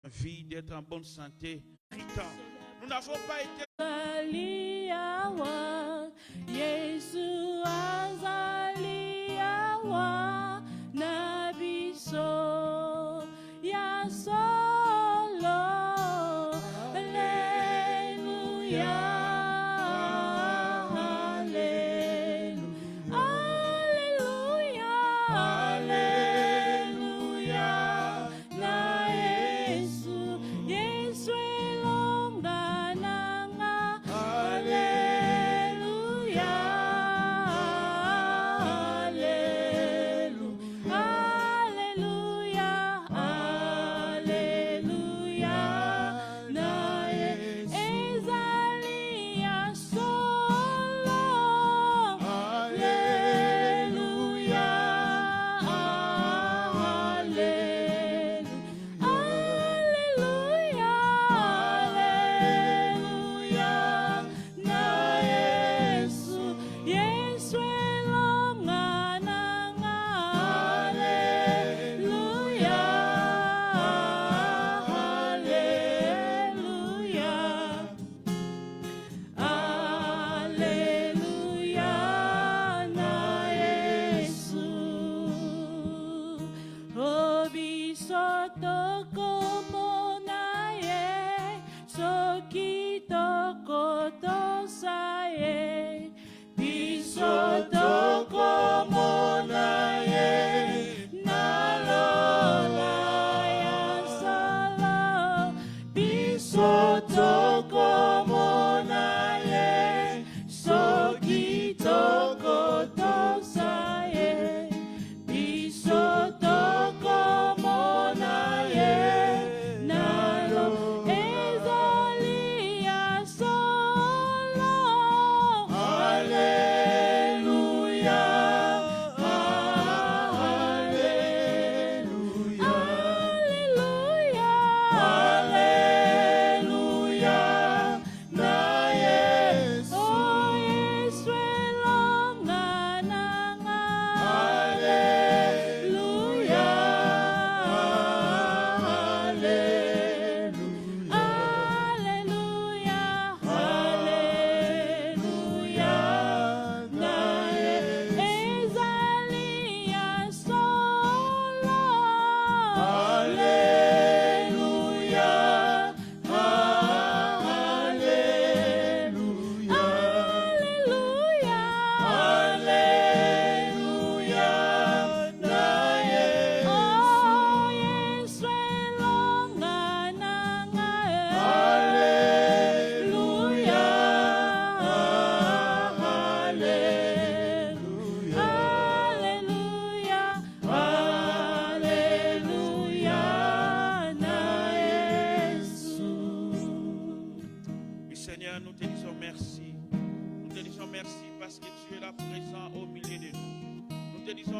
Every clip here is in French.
vie, d'être en bonne santé. Nous n'avons pas été...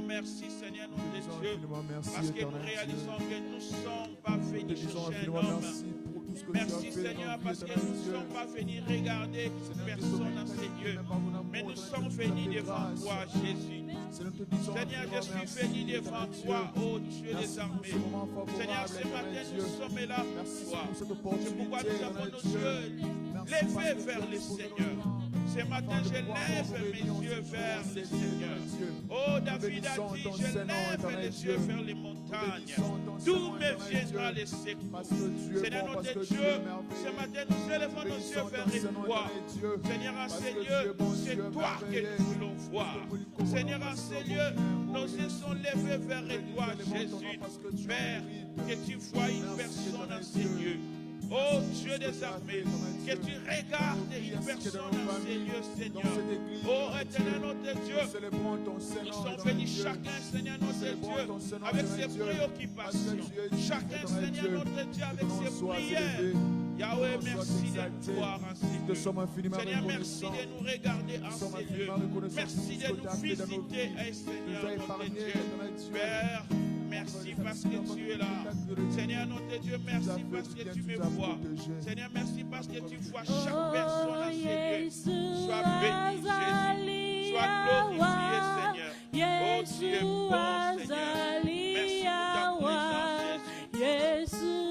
Merci Seigneur, notre Dieu, parce que nous réalisons que nous ne sommes pas venus chercher un homme. Merci Seigneur, parce que nous ne sommes pas venus regarder personne à ces lieux, mais nous sommes venus devant toi, Jésus. Seigneur, je suis venu devant toi, ô Dieu des armées. Seigneur, ce matin, nous sommes là pour toi. C'est pourquoi nous avons nos yeux levés vers le Seigneur. Ce matin, je lève mes yeux vers le Seigneur. Oh, David a dit, je lève les yeux vers les montagnes. D'où me viendra le secours? Seigneur notre Dieu, ce matin, nous élevons nos yeux vers toi. Seigneur, en ces lieux, c'est toi que nous voulons voir. Seigneur, en ces lieux, nos yeux sont levés vers toi, Jésus. Père, que tu vois une personne en ces lieux. Oh Dieu des armées, que tu regardes une personne dans ces lieux, Seigneur. Oh éternel notre Dieu, nous sommes venus chacun, Seigneur notre Dieu, avec ses préoccupations. Chacun, Seigneur notre Dieu, avec ses prières. Yahweh, merci de nous voir en ces lieux. Seigneur, merci de nous regarder en ces lieux. Merci de nous visiter, Seigneur notre Dieu. Père, merci parce que tu es là. Seigneur notre Dieu, merci parce que tu me vois. Seigneur, merci parce que tu vois chaque personne à ces lieux. Sois béni, Jésus. Sois glorifié, Seigneur. Oh, tu es bon, Seigneur. Merci pour ta présence, Jésus.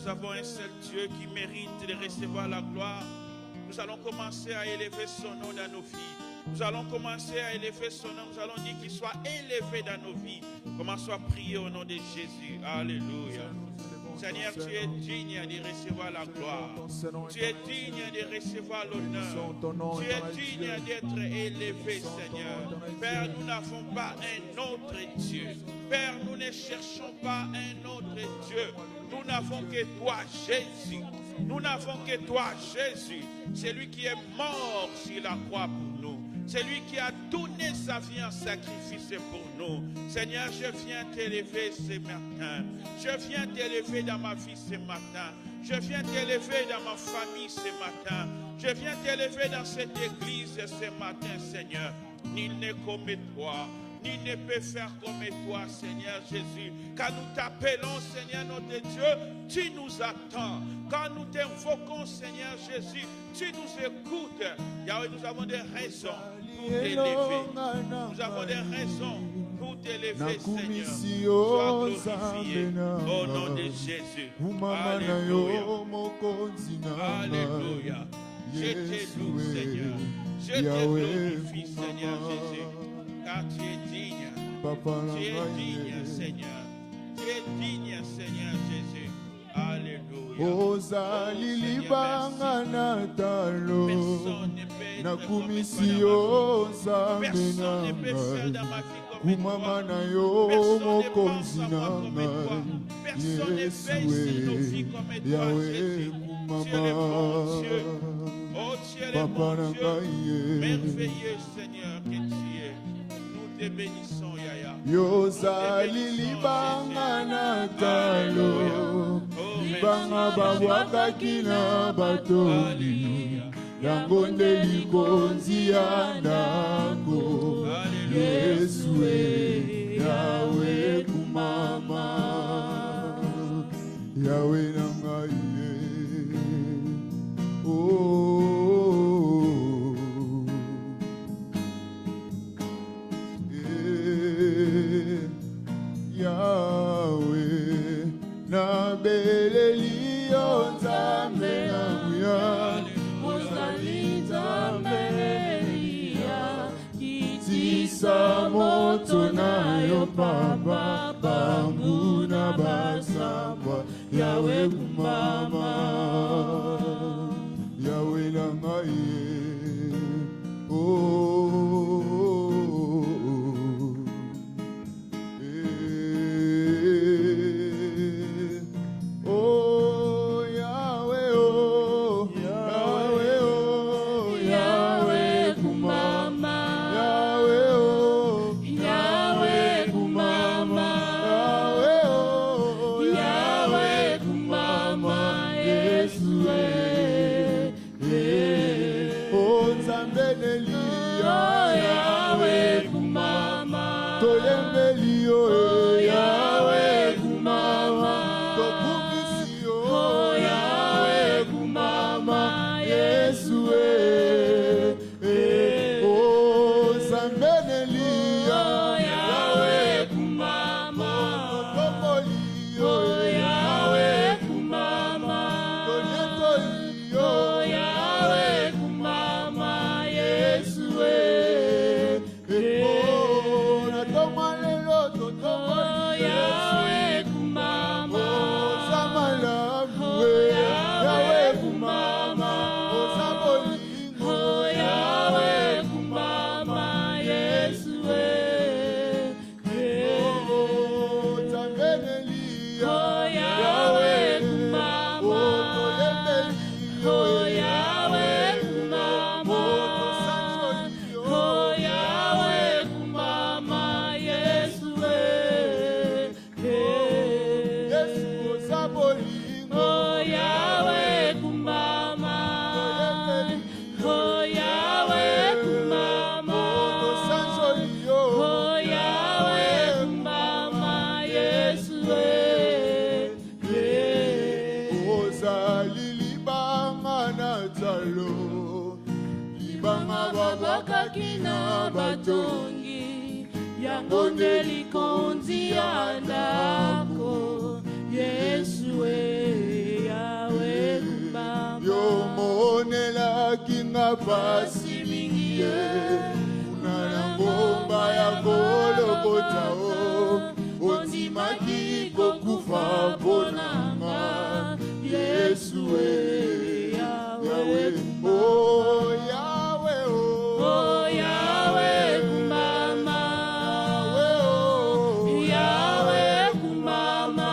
Nous avons un seul Dieu qui mérite de recevoir la gloire. Nous allons commencer à élever son nom dans nos vies. Nous allons commencer à élever son nom. Nous allons dire qu'il soit élevé dans nos vies. Commençons à prier au nom de Jésus. Alléluia. Seigneur, tu es digne de recevoir la gloire. Tu es digne de recevoir l'honneur. Tu es digne d'être élevé, Seigneur. Père, nous n'avons pas un autre Dieu. Père, nous ne cherchons pas un autre Dieu. Nous n'avons que toi, Jésus. Nous n'avons que toi, Jésus. C'est lui qui est mort sur la croix pour nous. C'est lui qui a donné sa vie en sacrifice pour nous. Seigneur, je viens t'élever ce matin. Je viens t'élever dans ma vie ce matin. Je viens t'élever dans ma famille ce matin. Je viens t'élever dans cette église ce matin, Seigneur. Nul n'est comme toi. Nul ne peut faire comme toi, Seigneur Jésus. Quand nous t'appelons, Seigneur notre Dieu, tu nous attends. Quand nous t'invoquons, Seigneur Jésus, tu nous écoutes. Yahweh, nous avons des raisons pour t'élever. Nous avons des raisons pour t'élever, Seigneur. Sois glorifié au nom de Jésus. Alléluia. Alléluia. Je te loue, Seigneur. Je te glorifie, Seigneur Jésus. Car tu es digne. Tu es digne, Seigneur. Tu es digne, Seigneur Jésus. Alléluia. Ozali libanga na talo nakumisi yo nzambe na ngai kumama na yo mokonzi na ngai Yesu Yahweh kumama papa na ngai merveilleux Seigneur que tu es. Nous te bénissons, Yaya. Yozali libanga na talo libanga babwakaki na batongi yango nde likonzi ya ndako Yesu Yawe kumama Yawe na ngai Yahweh na beleli yo nzambe na nguya ozali nzambe ya kitisa moto na yo papa bangu na basambwa Yahweh kumama Yahweh na ngai yango nde likonzi ya ndako Yesu Yawe kumama yo monelaki nga pasi mingi ondimaki kokufa ponanga Yesu Yahweh Oh Yahweh oh Yahweh kumama Yahweh kumama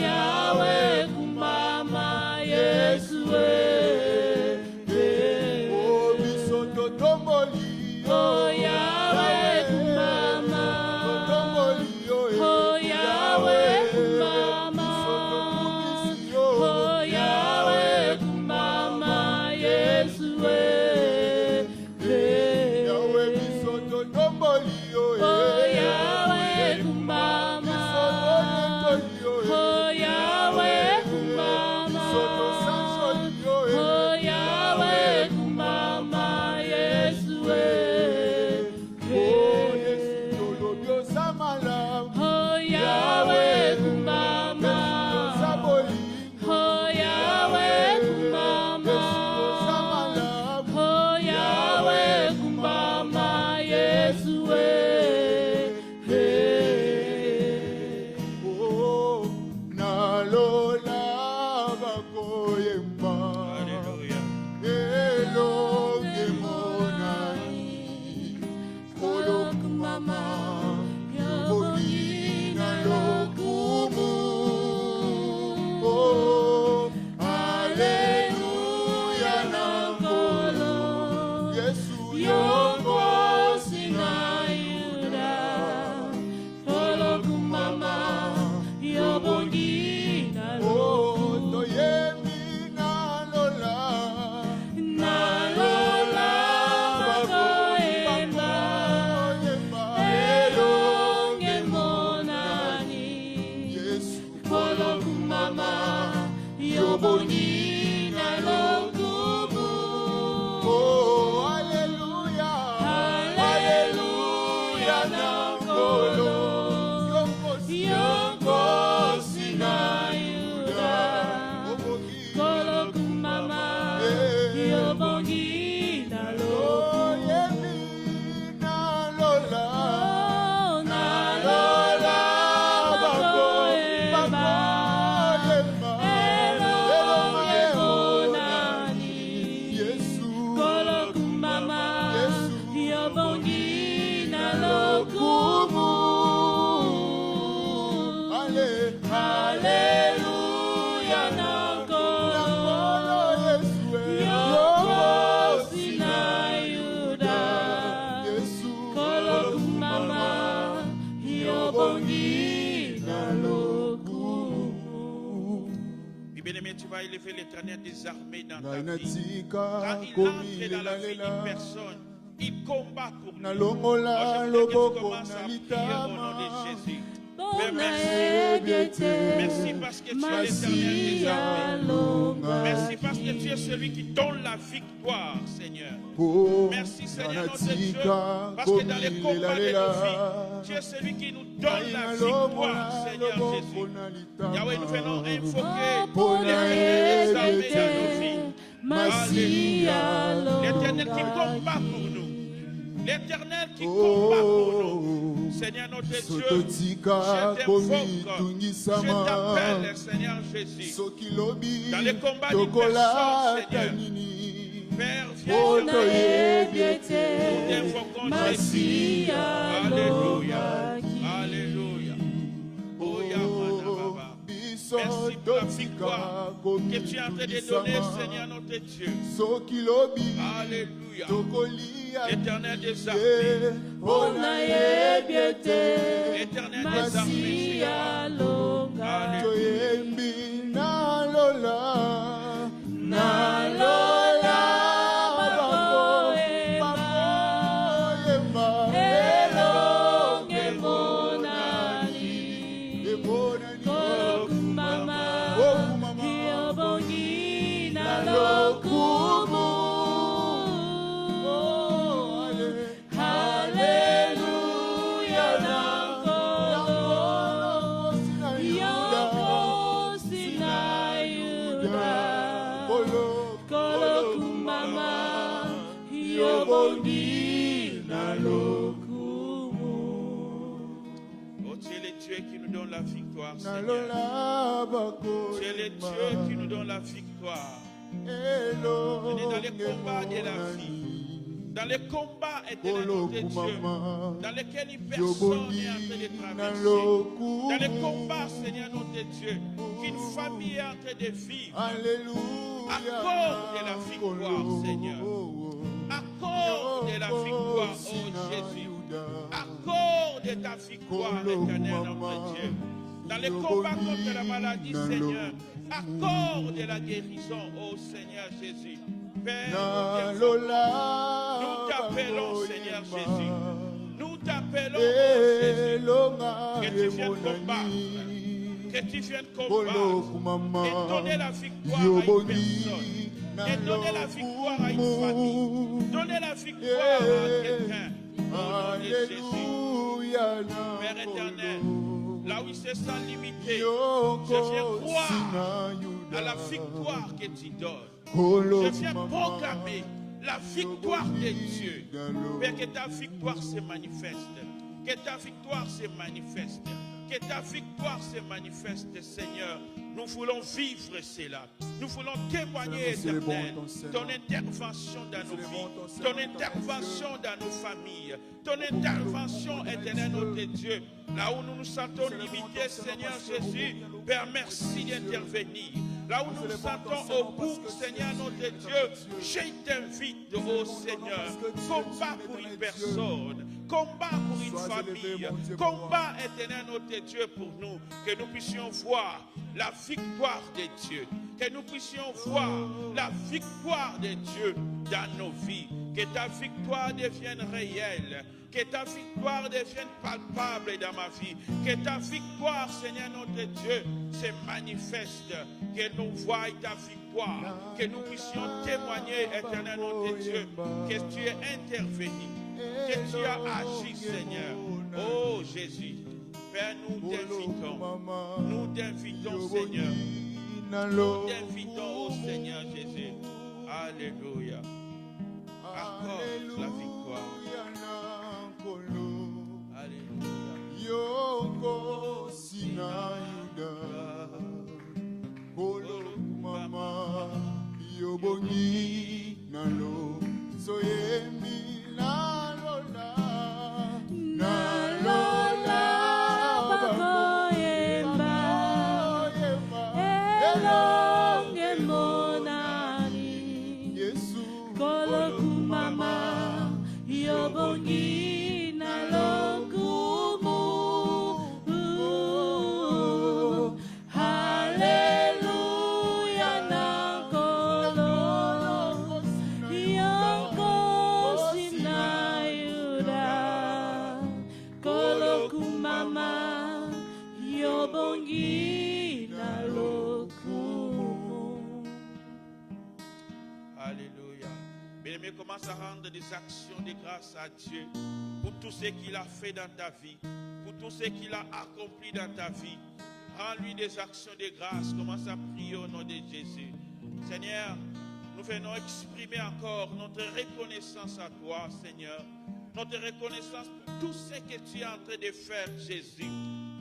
Yahweh kumama Yesu Oh bisoto tomboli oh Yahweh kumama oh Yahweh kumama oh Yahweh kumama Yesu Yahweh bisoto tomboli oh Yahweh kumama oh Yahweh kumama oh Yahweh kumama Yesu oh Yahweh kumama oh Yahweh kumama oh Yahweh kumama Yesu Oh nalola bakoyemba elonge monani kumama Olina lokumu Oh Alleluia Nangolo Yesu Yongo sina yuda Kolo kumama Yobongi na Oh Toyemi Nalola Nalola Bakoyemba Elonge monani Yesu Kolo kumama Yobongi na lokumu Oh Alleluia Alleluia Nangolo Yongo sina yuda Kolo kumama Yobongi na lokumu Oh, nalola bakoyemba elonge monani Kolo kumama Yobongi na lokumu Alleluia Nangolo Yongo sina yuda Kolo kumama Yobongi na lokumu. Bien-aimé, tu vas élever l'Éternel des armées dans ta vie. Nainatika Quand il entre dans la vie d'une personne, il combat pour nous. nalongola Moi, je voudrais que tu loboko commences à prier au nom de Jésus. Père, merci. Merci parce que tu es l'Éternel des armées. Merci parce que tu es celui qui donne la victoire, Seigneur. Merci, Seigneur, notre Dieu, parce que dans les combats de nos vies, tu es celui qui nous donne la victoire, Seigneur Jésus. Yahweh, nous venons invoquer l'Éternel des armées dans nos vies. Alléluia. L'Éternel qui combat pour nous. L'Éternel qui combat pour nous. Seigneur notre Dieu, je t'invoque, je t'appelle, Seigneur Jésus. Dans les combats d'une personne, Seigneur. Père, viens nous t'invoquons Jésus. Alléluia. Alléluia. Oh Yahweh. Merci pour la victoire que tu es en train de donner, Seigneur notre Dieu. Alléluia. Éternel des armées. Éternel des armées. donne la victoire, Seigneur. Tu es le Dieu qui nous donne la victoire. Dans les combats de la vie, dans les combats éternels de Dieu, dans lesquels personne n'est en train de traverser, dans les combats, Seigneur, notre Dieu, qu'une famille est en train de vivre. Accorde de la victoire, Seigneur. Accorde la victoire, oh Jésus. Accorde ta victoire, l'éternel, notre Dieu. Dans les combats contre la maladie, Seigneur, accorde la guérison, oh Seigneur Jésus. Père, nous t'appelons, Seigneur Jésus. Nous t'appelons, oh Jésus. Que tu viennes combattre. Que tu viennes combattre. Et donner la victoire à une personne. Et donner la victoire à une famille. Donner la victoire à quelqu'un. Au nom de Jésus. Père éternel, là où il se sent limité, je viens croire à la victoire que tu donnes. Je viens proclamer la victoire de Dieu. Père, que ta victoire se manifeste. Que ta victoire se manifeste. Que ta victoire se manifeste, Seigneur. Nous voulons vivre cela. Nous voulons témoigner, éternel, ton intervention dans nos vies, ton intervention dans nos familles, ton intervention, éternel, notre Dieu. Là où nous nous sentons limités, Seigneur Jésus, Père, merci d'intervenir. Là où nous nous sentons au bout, Seigneur, notre Dieu, je t'invite, oh Seigneur, combat pour une personne, combat pour une famille, combat, éternel, notre Dieu, pour nous, que nous puissions voir la victoire de Dieu, que nous puissions voir la victoire de Dieu dans nos vies, que ta victoire devienne réelle, que ta victoire devienne palpable dans ma vie, que ta victoire, Seigneur notre Dieu, se manifeste, que nous voyions ta victoire, que nous puissions témoigner, éternel notre Dieu, que tu es intervenu, que tu as agi, Seigneur. Oh Jésus, Père, nous t'invitons, Seigneur. Nous t'invitons, oh Seigneur Jésus. Alléluia. Accorde la victoire. Alléluia. Yoko sina yuda kolo mama yobongi nalo soyemi nalola nalola bakoyemba elonge monani Yesu kolo kumama yobongi nalo Commence à rendre des actions de grâce à Dieu pour tout ce qu'il a fait dans ta vie, pour tout ce qu'il a accompli dans ta vie. Rends-lui des actions de grâce. Commence à prier au nom de Jésus. Seigneur, nous venons exprimer encore notre reconnaissance à toi, Seigneur. Notre reconnaissance pour tout ce que tu es en train de faire, Jésus.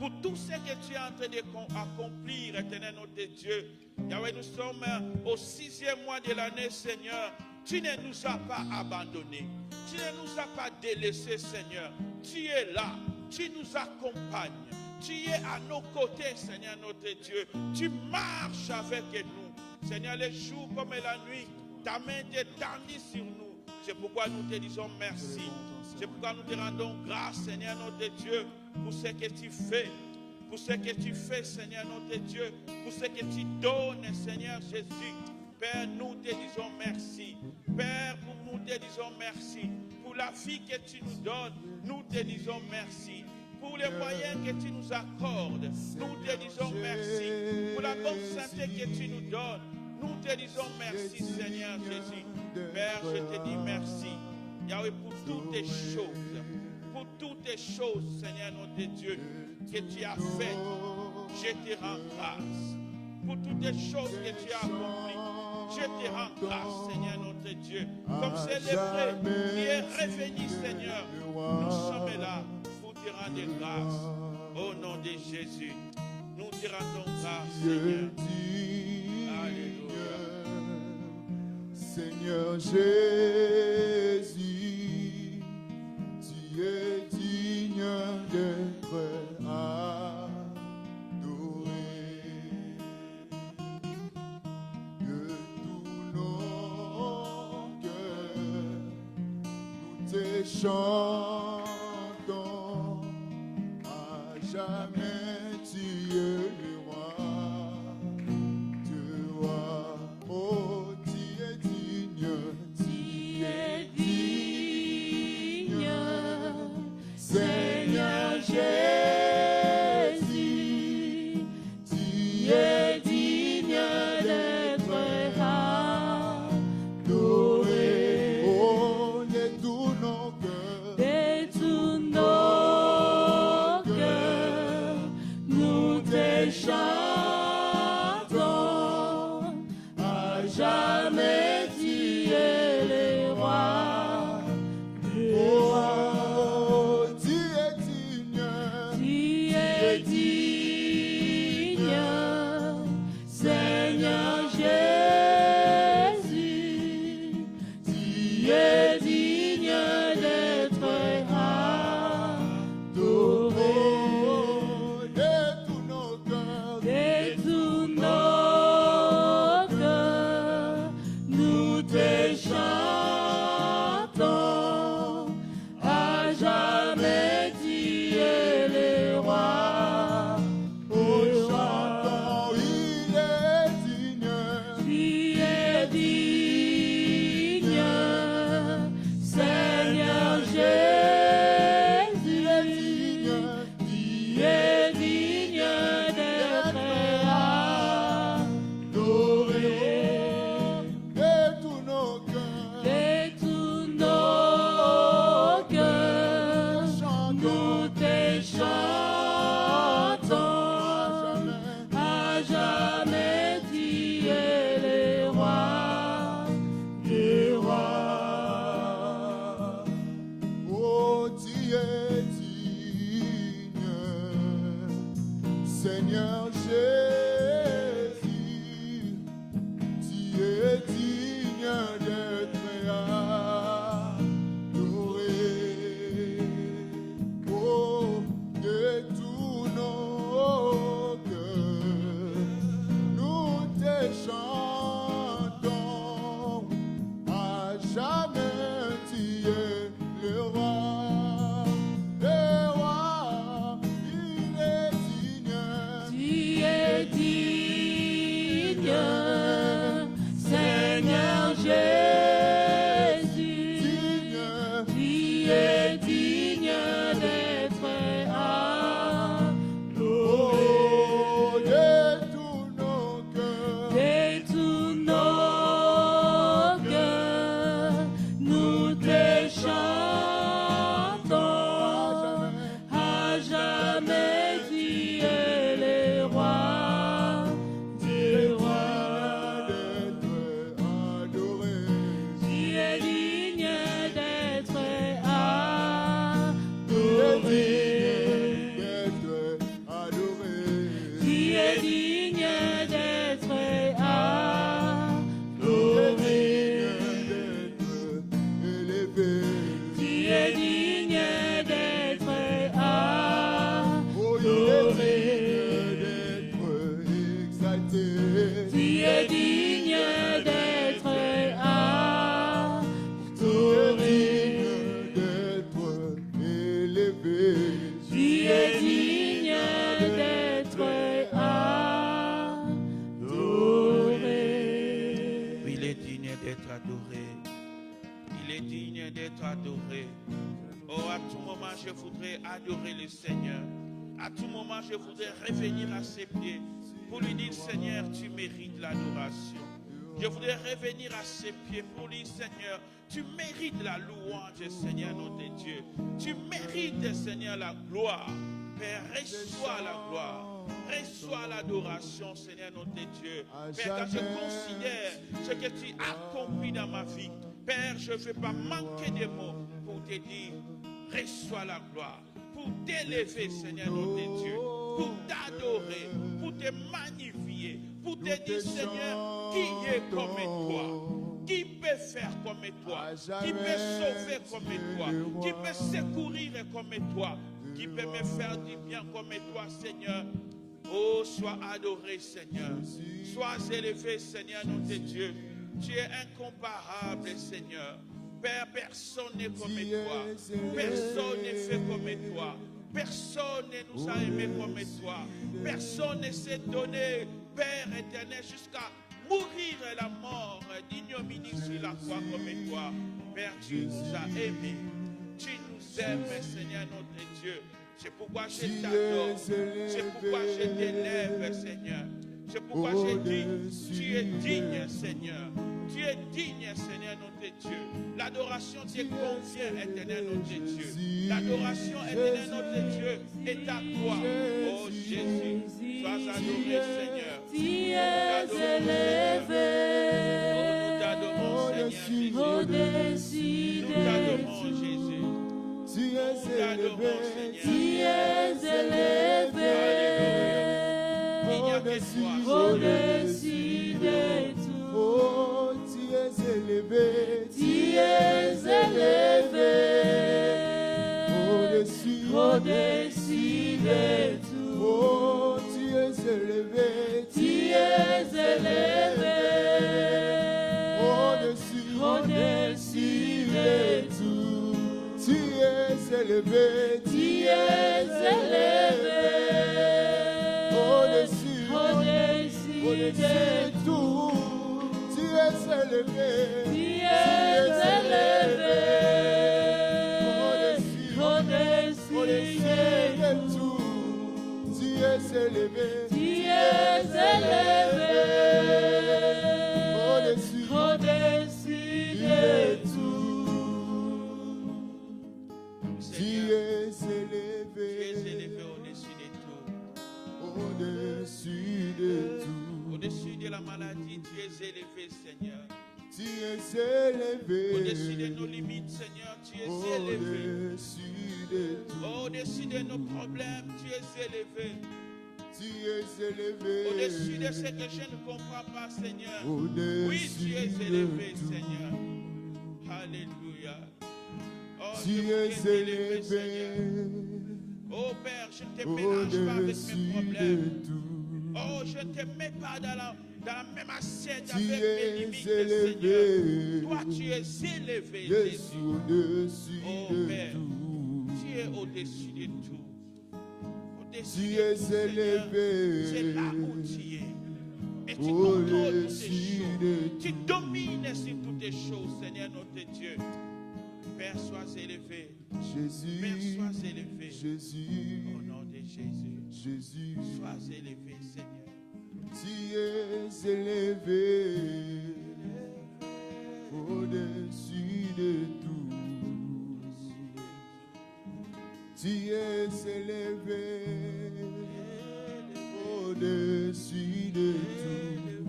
Pour tout ce que tu es en train d'accomplir, éternel notre Dieu. Yahweh, nous sommes au 6e mois de l'année, Seigneur. Tu ne nous as pas abandonnés. Tu ne nous as pas délaissés, Seigneur. Tu es là. Tu nous accompagnes. Tu es à nos côtés, Seigneur notre Dieu. Tu marches avec nous. Seigneur, les jours comme la nuit, ta main est tendue sur nous. C'est pourquoi nous te disons merci. C'est pourquoi nous te rendons grâce, Seigneur notre Dieu, pour ce que tu fais. Pour ce que tu fais, Seigneur notre Dieu. Pour ce que tu donnes, Seigneur Jésus. Père, nous te disons merci. Père, nous te disons merci. Pour la vie que tu nous donnes, nous te disons merci. Pour les moyens que tu nous accordes, nous te disons merci. Pour la bonne santé que tu nous donnes, nous te disons merci, Seigneur Jésus. Père, je te dis merci. Yahweh, pour toutes les choses. Pour toutes les choses, Seigneur notre Dieu, que tu as faites, je te rends grâce. Pour toutes les choses que tu as accomplies, je te rends grâce, Seigneur notre Dieu. Comme c'est l'Hébreu qui est revenu, Seigneur, nous sommes là pour te rendre grâce. Au nom nom de Jésus. Nous te rendons grâce, Seigneur. Alléluia. Seigneur Jésus, tu es digne d'être adoré. De tous nos cœurs, nous te chantons, à jamais tu es le roi. Tu roi, oh, tu es digne, Seigneur Jésus, tu es digne d'être adoré. Oh, de tous nos cœurs, nous te chantons, à jamais tu es le roi. Oh, tu es digne, Seigneur Jésus, tu es digne d'être adoré. de tous nos cœurs, nous te chantons, à jamais tu es le roi. oh, chantons, il est digne, Tu es digne, Seigneur Jésus, tu es digne d'être adoré. de tous nos cœurs, De tous nos cœurs, nous te chantons, à jamais tu es le roi des rois. oh, tu es digne, Seigneur Jésus, tu es digne d'être adoré. Oh, de tous nos cœurs, nous te chantons, à jamais tu es le roi. Le roi, il est digne, Tu es digne, Seigneur Jésus, tu es digne d'être adoré. oh, de tous nos cœurs, De tous nos cœurs, nous te chantons, à jamais tu es le roi des rois. d'être adoré. Tu es digne d'être adoré. Tu es digne d'être adoré. Élevé. Tu es digne d'être Oh, il est adoré. digne d'être exalté. Tu es digne d'être adoré. D'être élevé. Tu es digne d'être adoré. Oui, il est digne d'être adoré. Il est digne d'être adoré. Oh, à tout moment, je voudrais adorer le Seigneur. À tout moment, je voudrais revenir à ses pieds pour lui dire, Seigneur, tu mérites l'adoration. Je voudrais revenir à ses pieds pour lui, Seigneur, tu mérites la louange, Seigneur, notre Dieu. Tu mérites, Seigneur, la gloire. Père, reçois la gloire. Reçois l'adoration, Seigneur, notre Dieu. Père, quand je considère ce que tu as accompli dans ma vie, Père, je ne vais pas manquer de mots pour te dire, reçois la gloire. Pour t'élever, Seigneur, notre Dieu. pour t'adorer, pour te magnifier, pour te dire, Seigneur, qui est comme toi? Qui peut faire comme toi? Qui peut sauver comme toi? Qui peut secourir comme toi? Qui peut me faire du bien comme toi, Seigneur? Oh, sois adoré, Seigneur. Sois élevé, Seigneur, notre Dieu. Tu es incomparable, Seigneur. Père, personne n'est comme toi. Personne n'est fait comme toi. Personne ne nous a aimés comme toi. Personne ne s'est donné, Père éternel, jusqu'à mourir la mort d'ignominie sur la croix comme toi. Père, tu nous as aimés. Tu nous aimes, Seigneur, notre Dieu. C'est pourquoi je t'adore. C'est pourquoi je t'élève, Seigneur. C'est pourquoi je dis, tu es digne, Seigneur. Tu es digne, Seigneur, notre Dieu. L'adoration te convient, éternel, notre Dieu. L'adoration, éternel, notre Dieu, est à toi. Oh Jésus, sois adoré, Seigneur. Tu es élevé. Nous t'adorons, Seigneur. Au-dessus Nous de t'adorons, tout. Jésus. Tu es élevé, Tu es élevé. Il n'y a que toi. Au-dessus de tout. oh, tu es élevé, Tu es élevé. au-dessus, Au-dessus de tout. oh, tu es élevé, Tu es élevé. au-dessus, Au-dessus de tout. tu es élevé, Tu es élevé. au-dessus, Au-dessus au-dessus de de tout, tu es élevé, Tu es élevé. au-dessus, Au-dessus au-dessus de de tout, tu es élevé, Tu es élevé. au-dessus Au-dessus de tout. tu Seigneur, es tu es élevé, élevé au-dessus de tout. au-dessus de tout, Au-dessus de la maladie, tu es élevé, Seigneur. tu es élevé, Au-dessus de nos limites, Seigneur, tu es élevé. au-dessus de tout, Au-dessus de nos problèmes, tu es élevé. tu es élevé, Au-dessus de ce que je ne comprends pas, Seigneur. Oui, au-dessus tu es de élevé, tout. Seigneur. Alléluia. Oh, Tu je es veux élevé, élevé, Seigneur. Oh Père, je ne te mélange pas avec mes au-dessus problèmes. de tout. Oh, je ne te mets pas dans la même assiette Tu avec mes es limites, Seigneur. élevé, Toi, tu es élevé, Jésus, Jésus. au-dessus Oh de Père, tout. tu es au-dessus de tout. Au-dessus Tu de es tout, Seigneur. élevé, C'est là où tu es. Et tu contrôles toutes les au-dessus choses. de Tu domines sur toutes les choses, Seigneur notre Dieu. Père, sois élevé. Jésus, Père, sois élevé. Jésus, Au nom de Jésus, Jésus, sois élevé, Seigneur. tu es élevé, au-dessus de tout. Tu es élevé, au-dessus de tout.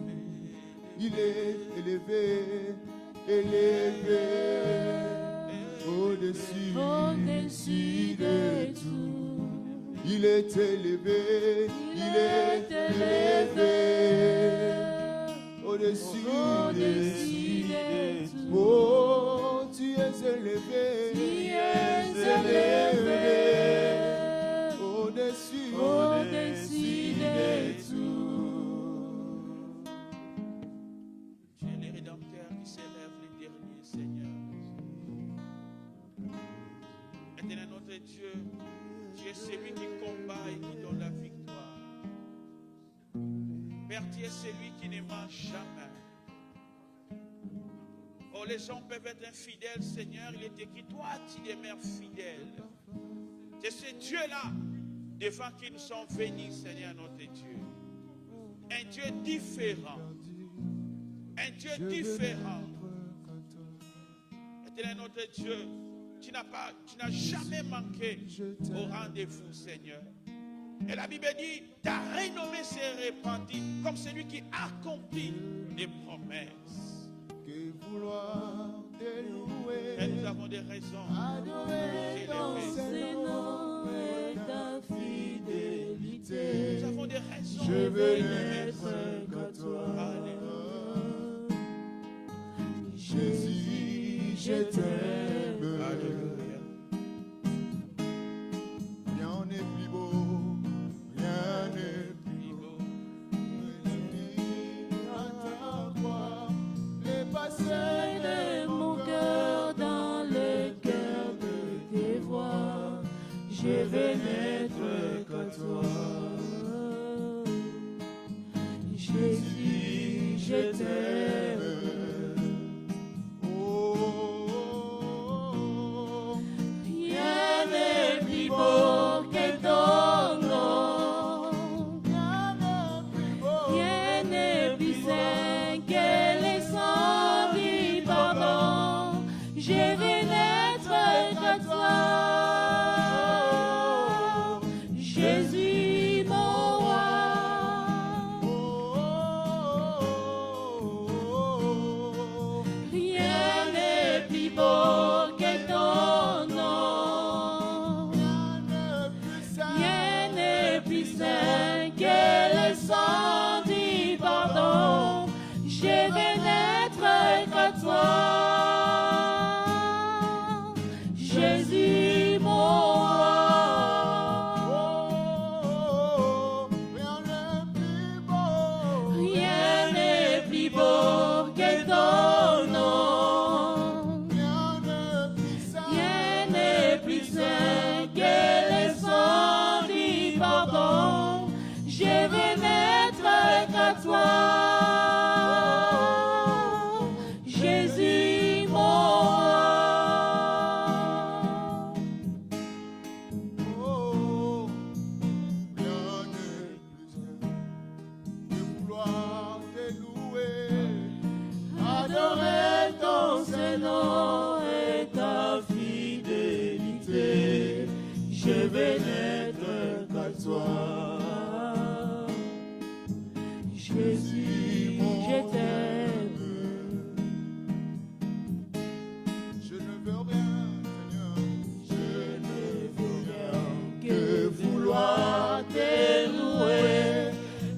Il est élevé, élevé, au-dessus Au-dessus de de tout. tout. Il est élevé, il est élevé, au-dessus Au-dessus de de tout. tout. Oh, tu es élevé, Tu es élevé. au-dessus Au-dessus de tout. Tu es le Rédempteur qui s'élève le dernier, Seigneur. Éternel notre Dieu, tu es celui qui combat et qui donne la victoire. Père, tu es celui qui ne ment jamais. Oh, les gens peuvent être infidèles, Seigneur. Il est écrit, toi, tu demeures fidèle. C'est ce Dieu-là devant qui nous sommes venus, Seigneur notre Dieu. Un Dieu différent. Un Dieu différent. Éternel notre Dieu, tu n'as jamais manqué au rendez-vous, Seigneur. Et la Bible dit, ta renommée s'est répandue comme celui qui accomplit des promesses. Que vouloir te louer, Et nous avons des raisons. adorer ton ton Seigneur et ta fidélité. n'être qu'à toi. Jésus, Je t'aime. Alléluia. rien n'est plus beau, rien n'est plus beau. À ta voix, les passés De mon cœur dans le cœur de tes voix, je vais n'être qu'à toi. Jésus, je t'aime. Rien n'est plus beau que ton nom. Rien n'est plus saint que les sangs du pardon. Je vais n'être qu'à toi. Jésus, mon roi. Rien n'est plus beau que ton nom. Rien n'est plus saint que le sang du pardon. Je vais n'être qu'à toi. Jésus, mon roi. Rien n'est plus beau que ton nom. Rien n'est plus saint que le sang du pardon. Je vais n'être qu'à toi. Jésus, mon roi. Adorer ton Saint-Nom et ta fidélité, je vais n'être qu'à toi. Jésus, je t'aime. Je ne veux rien, Seigneur. Je ne veux rien que vouloir te louer,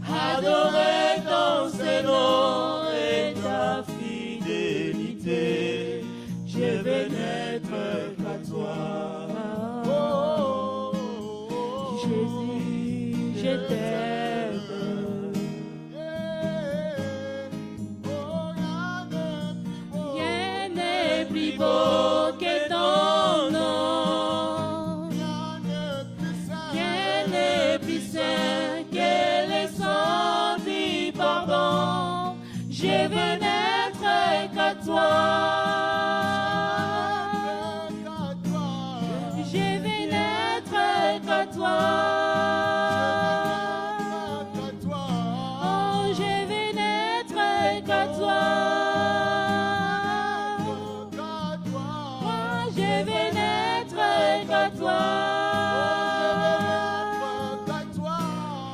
adorer ton Saint-Nom et ta fidélité. Je vais n'être qu'à toi. Jésus, je t'aime. Rien n'est plus beau que ton nom. Rien n'est plus saint que le sang du pardon. Je veux n'être qu'à toi. Je vais n'être qu'à toi. Oh, je vais n'être qu'à toi. Moi, je vais n'être qu'à toi.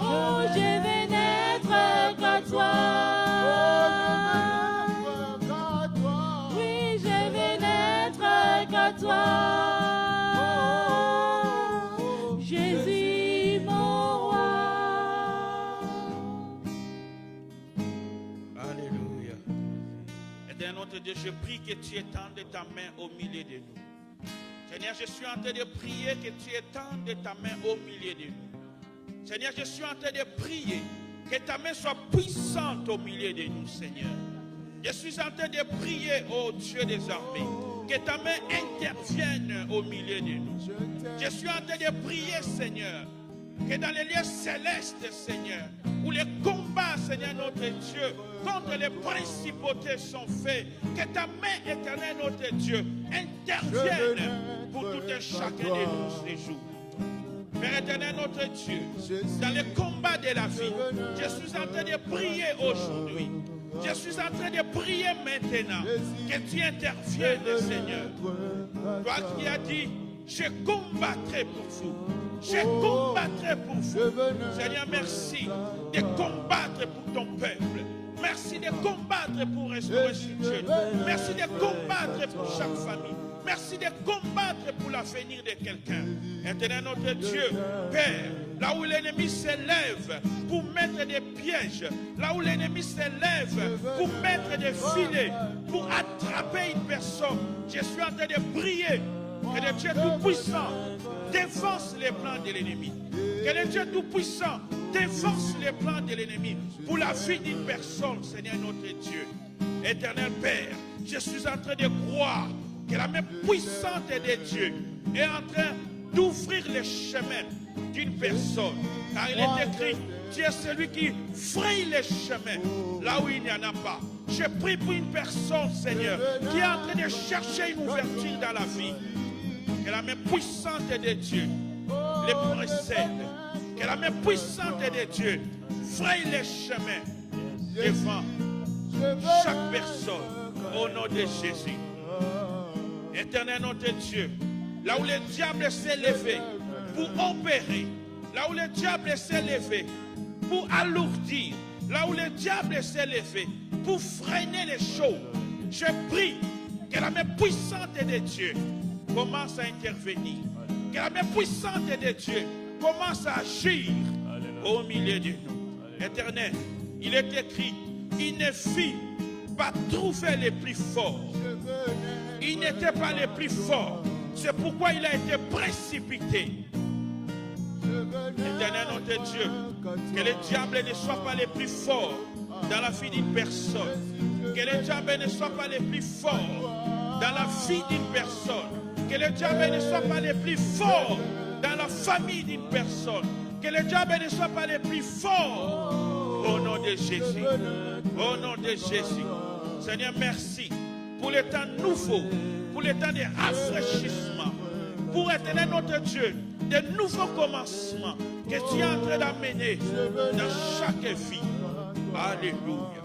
Oh, je vais n'être qu'à toi. Oui, je vais n'être qu'à toi. Jésus, mon roi. Alléluia. Éternel notre Dieu, je prie que tu étendes ta main au milieu de nous. Seigneur, je suis en train de prier que tu étendes ta main au milieu de nous. Seigneur, je suis en train de prier que ta main soit puissante au milieu de nous, Seigneur. Je suis en train de prier, ô Dieu des armées, que ta main intervienne au milieu de nous. Je suis en train de prier, Seigneur, que dans les lieux célestes, Seigneur, où les combats, Seigneur notre Dieu, contre les principautés sont faits, que ta main éternelle, notre Dieu, intervienne pour tout un chacun de nous ces jours. Père éternel, notre Dieu, dans les combats de la vie, je suis en train de prier aujourd'hui. Je suis en train de prier maintenant que tu interviennes, Seigneur. Toi qui as dit, je combattrai pour vous. Je combattrai pour vous. Seigneur, merci de combattre pour ton peuple. Merci de combattre pour restaurer ce Dieu. Merci de combattre pour chaque famille. Merci de combattre pour l'avenir de quelqu'un. Éternel notre Dieu, Père, là où l'ennemi s'élève pour mettre des pièges, là où l'ennemi s'élève pour mettre des filets, pour attraper une personne, je suis en train de prier que le Dieu Tout-Puissant défonce les plans de l'ennemi. Que le Dieu Tout-Puissant défonce les plans de l'ennemi pour la vie d'une personne, Seigneur notre Dieu. Éternel Père, je suis en train de croire que la main puissante de Dieu est en train d'ouvrir les chemins d'une personne. Car il est écrit, tu es celui qui fraye les chemins là où il n'y en a pas. Je prie pour une personne, Seigneur, qui est en train de chercher une ouverture dans la vie. Que la main puissante de Dieu les précède. Que la main puissante de Dieu fraye les chemins devant chaque personne au nom de Jésus. Éternel notre Dieu, là où le diable s'est levé pour opérer, là où le diable s'est levé pour alourdir, là où le diable s'est levé pour freiner les choses, je prie que la main puissante de Dieu commence à intervenir. Que la main puissante de Dieu commence à agir au milieu de nous. Éternel, il est écrit, il ne fit pas trouver les plus forts. Il n'était pas les plus forts. C'est pourquoi il a été précipité. Éternel notre Dieu, que le diable ne soit pas les plus forts dans la vie d'une personne. Que le diable ne soit pas les plus forts dans la vie d'une personne. Que le diable ne soit pas les plus forts dans la famille d'une personne. Que le diable ne soit pas les plus forts. Au nom de Jésus. Au nom de Jésus. Seigneur, merci pour le temps nouveau, pour le temps de rafraîchissement, pour éternel notre Dieu, de nouveaux commencements que tu es en train d'amener dans chaque vie. Alléluia.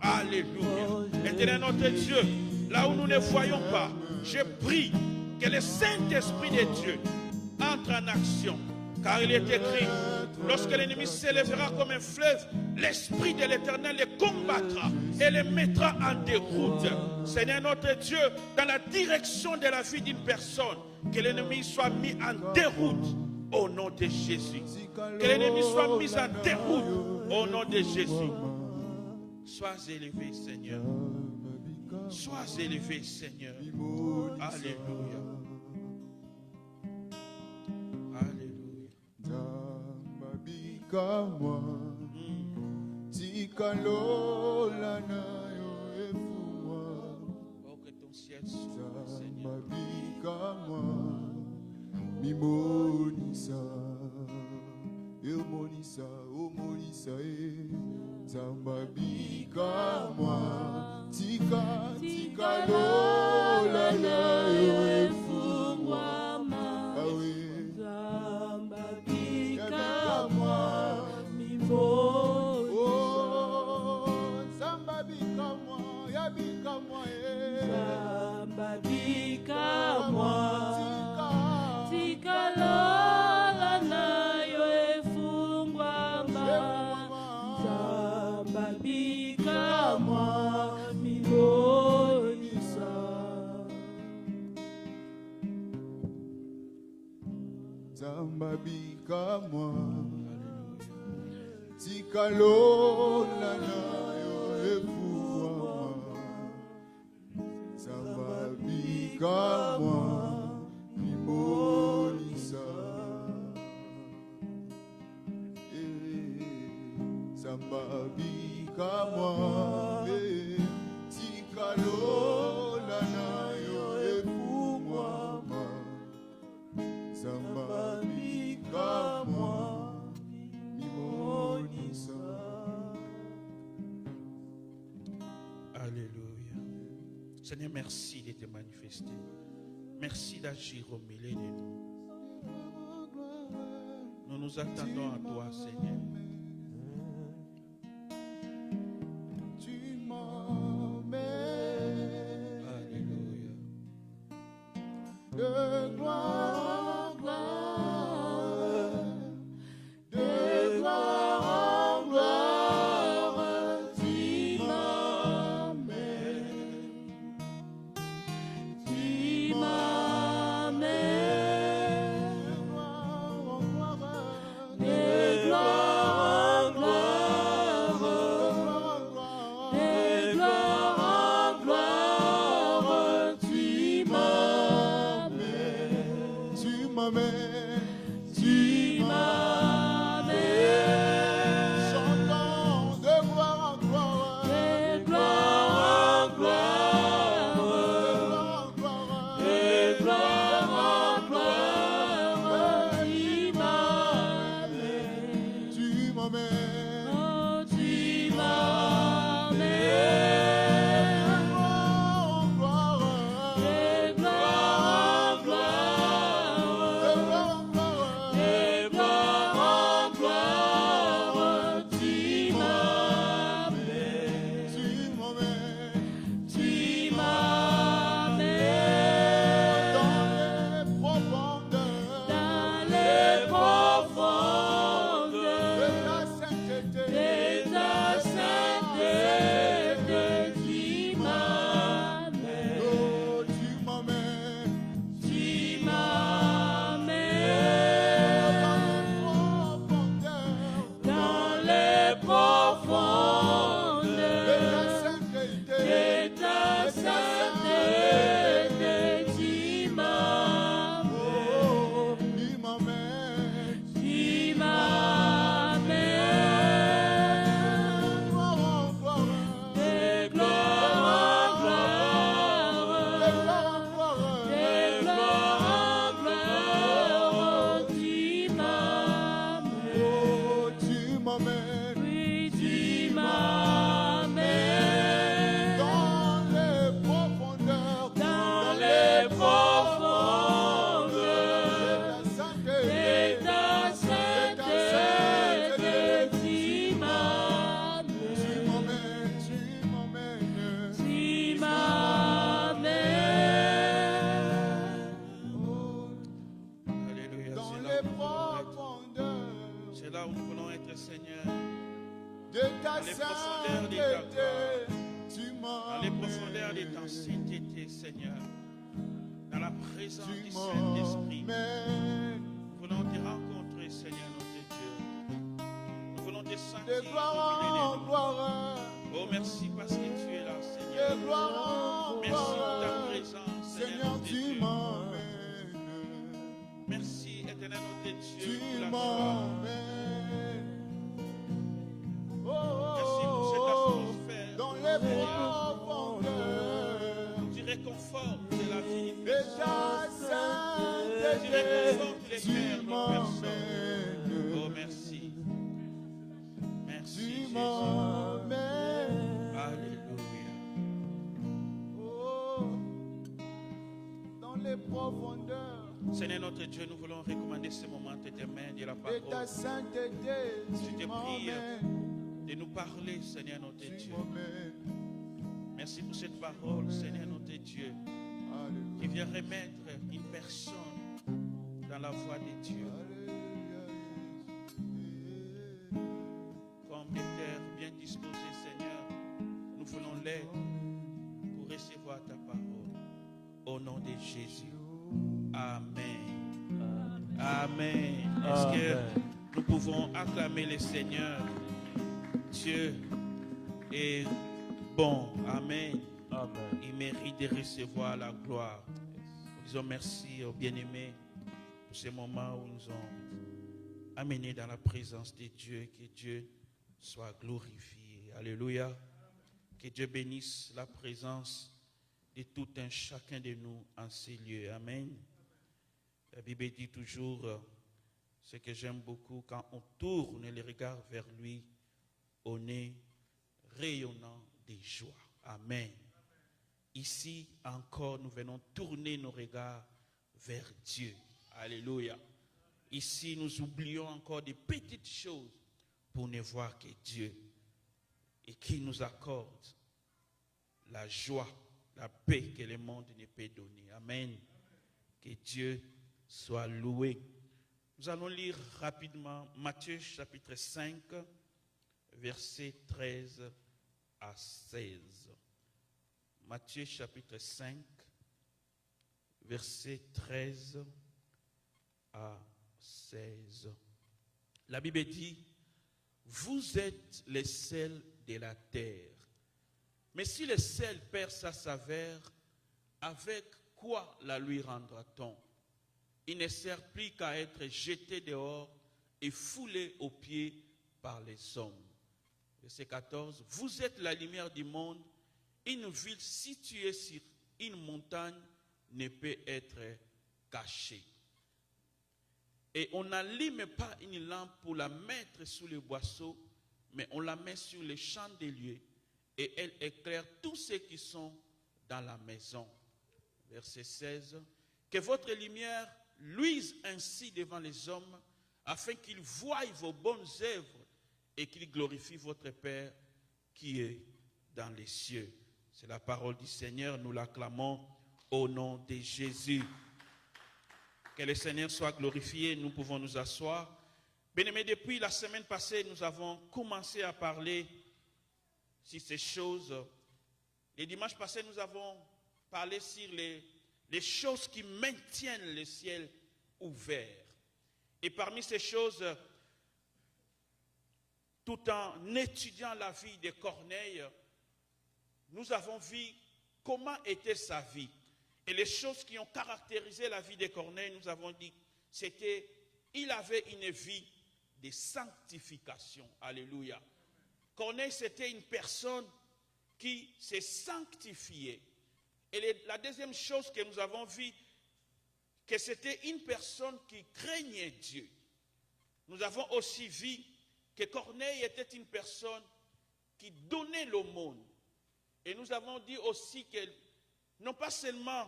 Alléluia. Éternel notre Dieu, là où nous ne voyons pas, je prie que le Saint-Esprit de Dieu entre en action. Car il est écrit, lorsque l'ennemi s'élèvera comme un fleuve, l'Esprit de l'Éternel les combattra et les mettra en déroute. Seigneur notre Dieu, dans la direction de la vie d'une personne, que l'ennemi soit mis en déroute au nom de Jésus. Que l'ennemi soit mis en déroute au nom de Jésus. Sois élevé, Seigneur. Sois élevé, Seigneur. Alléluia. Moi, tikalola na yo efuma. Oh, que ton ciel s'ouvre, Seigneur. Moi, mimonisa, eu monisa, o monisa zambabika moi, tikalola na yo efuma. Zambabika moi, tikalola na yo efuma. Zambabika moi, mimonisa. Zambabika moi, tikalola na yo efuma. Zambabika moi, mimonisa. Alléluia. Seigneur, merci de te manifester. Merci d'agir au milieu de nous. Nous nous attendons à toi, Seigneur. Tu m'emmènes de gloire en gloire, de gloire en gloire, tu m'emmènes. m'amènes, tu m'amènes. Chantons de gloire en gloire, De gloire en gloire, de gloire en gloire, de gloire en gloire, tu m'amènes. tu m'amènes. Oh, tu m'amènes. De gloire en gloire, de gloire en gloire, tu m'amènes. Tu m'amènes dans les profondeurs de ta sainteté, tu m'amènes. Tu m'amènes dans les profondeurs de ta sainteté, tu m'amènes. Tu m'amènes de gloire en gloire, de gloire en gloire, tu m'amènes. Oui, tu m'amènes dans les profondeurs de ta sainteté, tu m'amènes. Tu m'amènes. Alléluia. Dans C'est les là où nous voulons être. profondeurs C'est là où nous voulons être, Seigneur. de ta les profondeurs de ta sainteté, tu Dans les profondeurs de ta m'amènes. sainteté, Seigneur. Dans la présence Tu du Saint-Esprit. m'amènes Nous voulons te rencontrer, Seigneur notre Dieu. Nous voulons te sentir de au gloire en milieu de nous. gloire, Oh, merci parce que tu es là, de Seigneur. gloire en Merci pour ta gloire. présence, Seigneur Seigneur, notre tu Dieu. m'amènes, Merci, éternel notre Dieu, tu pour la joie. m'amènes. Oh, Merci pour cette atmosphère. dans les profondeurs Tu réconfortes la vie. de ta Tu sainteté, réconfortes les tu cœurs de nos personnes. m'amènes. Oh, merci. Merci, Tu Jésus. m'amènes, Alléluia. oh, dans les profondeurs Seigneur notre Dieu, nous voulons recommander ce moment entre tes mains de la de ta parole. sainteté, Je tu te prie m'amènes, de nous parler, Seigneur notre tu Dieu. m'amènes. Merci pour cette parole, Seigneur notre Dieu, qui Alléluia. vient remettre une personne dans la voie de Dieu. Comme des terres bien disposées, Seigneur, nous voulons l'aide pour recevoir ta parole. Au nom de Jésus. Amen. Amen. Est-ce que nous pouvons acclamer le Seigneur? Dieu est bon. Amen. Amen. Il mérite de recevoir la gloire. Nous disons merci aux bien-aimés pour ces moments où nous ont amenés dans la présence de Dieu. Que Dieu soit glorifié. Alléluia. Que Dieu bénisse la présence de tout un chacun de nous en ces lieux. Amen. La Bible dit toujours ce que j'aime beaucoup, quand on tourne les regards vers lui, on est rayonnant de joie. Amen. Ici encore, nous venons tourner nos regards vers Dieu. Alléluia. Ici, nous oublions encore des petites choses pour ne voir que Dieu et qui nous accorde la joie, la paix que le monde ne peut donner. Amen. Que Dieu soit loué. Nous allons lire rapidement Matthieu chapitre 5, versets 13 à 16. Matthieu chapitre 5, versets 13 à 16. La Bible dit, vous êtes le sel de la terre. Mais si le sel perd sa saveur, avec quoi la lui rendra-t-on? il ne sert plus qu'à être jeté dehors et foulé aux pieds par les hommes. Verset 14, vous êtes la lumière du monde. Une ville située sur une montagne ne peut être cachée. Et on n'allume pas une lampe pour la mettre sous le boisseau, mais on la met sur les chandeliers et elle éclaire tous ceux qui sont dans la maison. Verset 16, que votre lumière luise ainsi devant les hommes, afin qu'ils voient vos bonnes œuvres et qu'ils glorifient votre Père qui est dans les cieux. C'est la parole du Seigneur, nous l'acclamons au nom de Jésus. Que le Seigneur soit glorifié, nous pouvons nous asseoir. Bien-aimés, depuis la semaine passée, nous avons commencé à parler sur ces choses. Les dimanches passés, nous avons parlé sur les choses qui maintiennent le ciel ouvert. Et parmi ces choses, tout en étudiant la vie de Corneille, nous avons vu comment était sa vie. Et les choses qui ont caractérisé la vie de Corneille, nous avons dit, c'était, il avait une vie de sanctification. Alléluia. Corneille, c'était une personne qui s'est sanctifiée. Et la deuxième chose que nous avons vu, que c'était une personne qui craignait Dieu. Nous avons aussi vu que Corneille était une personne qui donnait l'aumône. Et nous avons dit aussi que non pas seulement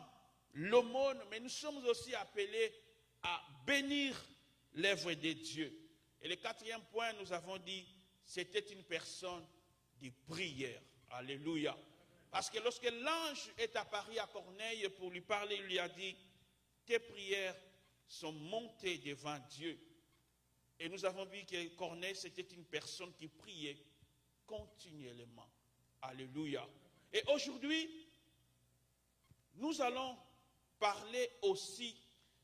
l'aumône, mais nous sommes aussi appelés à bénir l'œuvre de Dieu. Et le quatrième point, nous avons dit, c'était une personne de prière. Alléluia. Parce que lorsque l'ange est apparu à Corneille pour lui parler, il lui a dit, tes prières sont montées devant Dieu. Et nous avons vu que Corneille, c'était une personne qui priait continuellement. Alléluia. Et aujourd'hui, nous allons parler aussi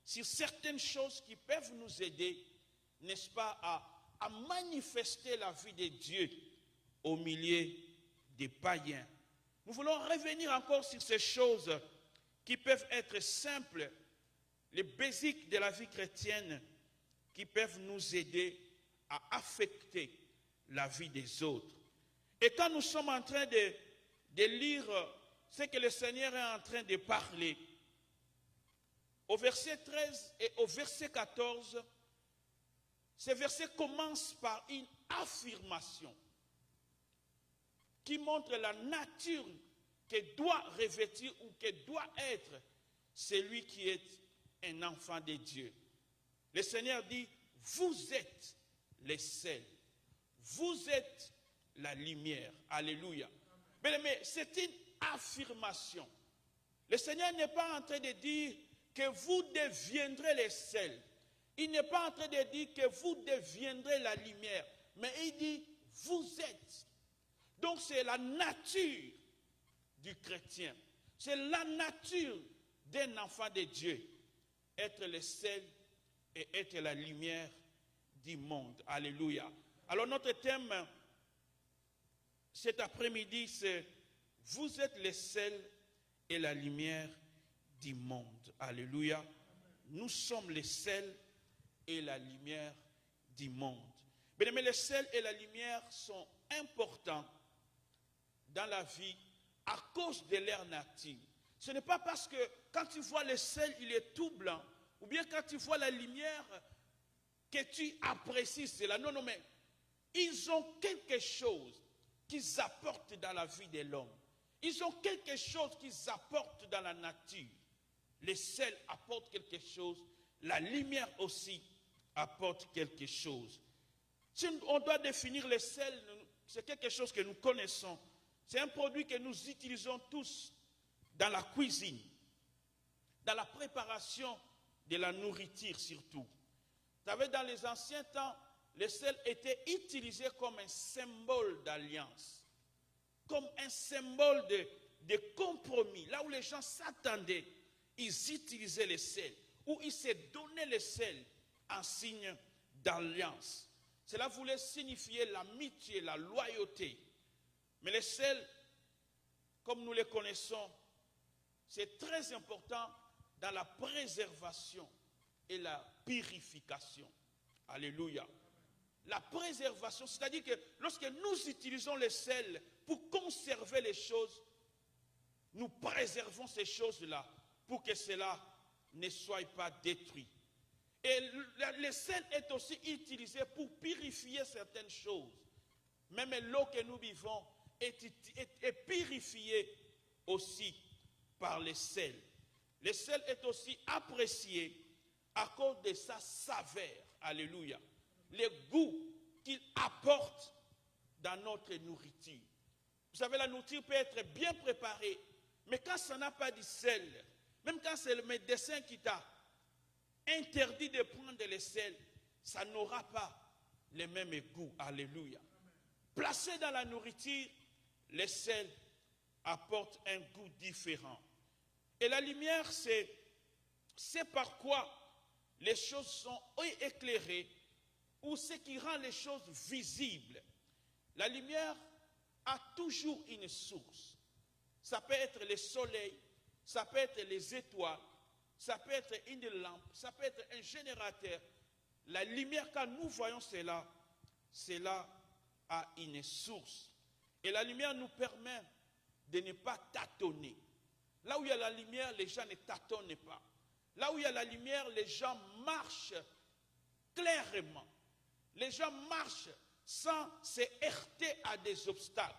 sur certaines choses qui peuvent nous aider, n'est-ce pas, à manifester la vie de Dieu au milieu des païens. Nous voulons revenir encore sur ces choses qui peuvent être simples, les basiques de la vie chrétienne, qui peuvent nous aider à affecter la vie des autres. Et quand nous sommes en train de lire ce que le Seigneur est en train de parler, au verset 13 et au verset 14, ces versets commencent par une affirmation qui montre la nature que doit revêtir ou que doit être celui qui est un enfant de Dieu. Le Seigneur dit, vous êtes les sels, vous êtes la lumière. Alléluia. Mais c'est une affirmation. Le Seigneur n'est pas en train de dire que vous deviendrez les sels. Il n'est pas en train de dire que vous deviendrez la lumière. Mais il dit, vous êtes. Donc c'est la nature du chrétien. C'est la nature d'un enfant de Dieu. Être le sel et être la lumière du monde. Alléluia. Alors notre thème cet après-midi, c'est vous êtes le sel et la lumière du monde. Alléluia. Nous sommes le sel et la lumière du monde. Mais le sel et la lumière sont importants dans la vie à cause de leur nature. Ce n'est pas parce que quand tu vois le sel, il est tout blanc, ou bien quand tu vois la lumière, que tu apprécies cela. Non, non, mais ils ont quelque chose qu'ils apportent dans la vie de l'homme. Ils ont quelque chose qu'ils apportent dans la nature. Le sel apporte quelque chose, la lumière aussi apporte quelque chose. Si on doit définir le sel, c'est quelque chose que nous connaissons. C'est un produit que nous utilisons tous dans la cuisine, dans la préparation de la nourriture surtout. Vous savez, dans les anciens temps, le sel était utilisé comme un symbole d'alliance, comme un symbole de compromis. Là où les gens s'attendaient, ils utilisaient le sel, ou ils se donnaient le sel en signe d'alliance. Cela voulait signifier l'amitié, la loyauté. Mais le sel, comme nous le connaissons, c'est très important dans la préservation et la purification. Alléluia. La préservation, c'est-à-dire que lorsque nous utilisons le sel pour conserver les choses, nous préservons ces choses-là pour que cela ne soit pas détruit. Et le sel est aussi utilisé pour purifier certaines choses. Même l'eau que nous buvons est purifiée aussi par le sel. Le sel est aussi apprécié à cause de sa saveur. Alléluia. Le goût qu'il apporte dans notre nourriture. Vous savez, la nourriture peut être bien préparée, mais quand ça n'a pas de sel, même quand c'est le médecin qui t'a interdit de prendre le sel, ça n'aura pas le même goût. Alléluia. Placé dans la nourriture, le sel apporte un goût différent. Et la lumière, c'est par quoi les choses sont éclairées ou ce qui rend les choses visibles. La lumière a toujours une source. Ça peut être le soleil, ça peut être les étoiles, ça peut être une lampe, ça peut être un générateur. La lumière, quand nous voyons cela a une source. Et la lumière nous permet de ne pas tâtonner. Là où il y a la lumière, les gens ne tâtonnent pas. Là où il y a la lumière, les gens marchent clairement. Les gens marchent sans se heurter à des obstacles.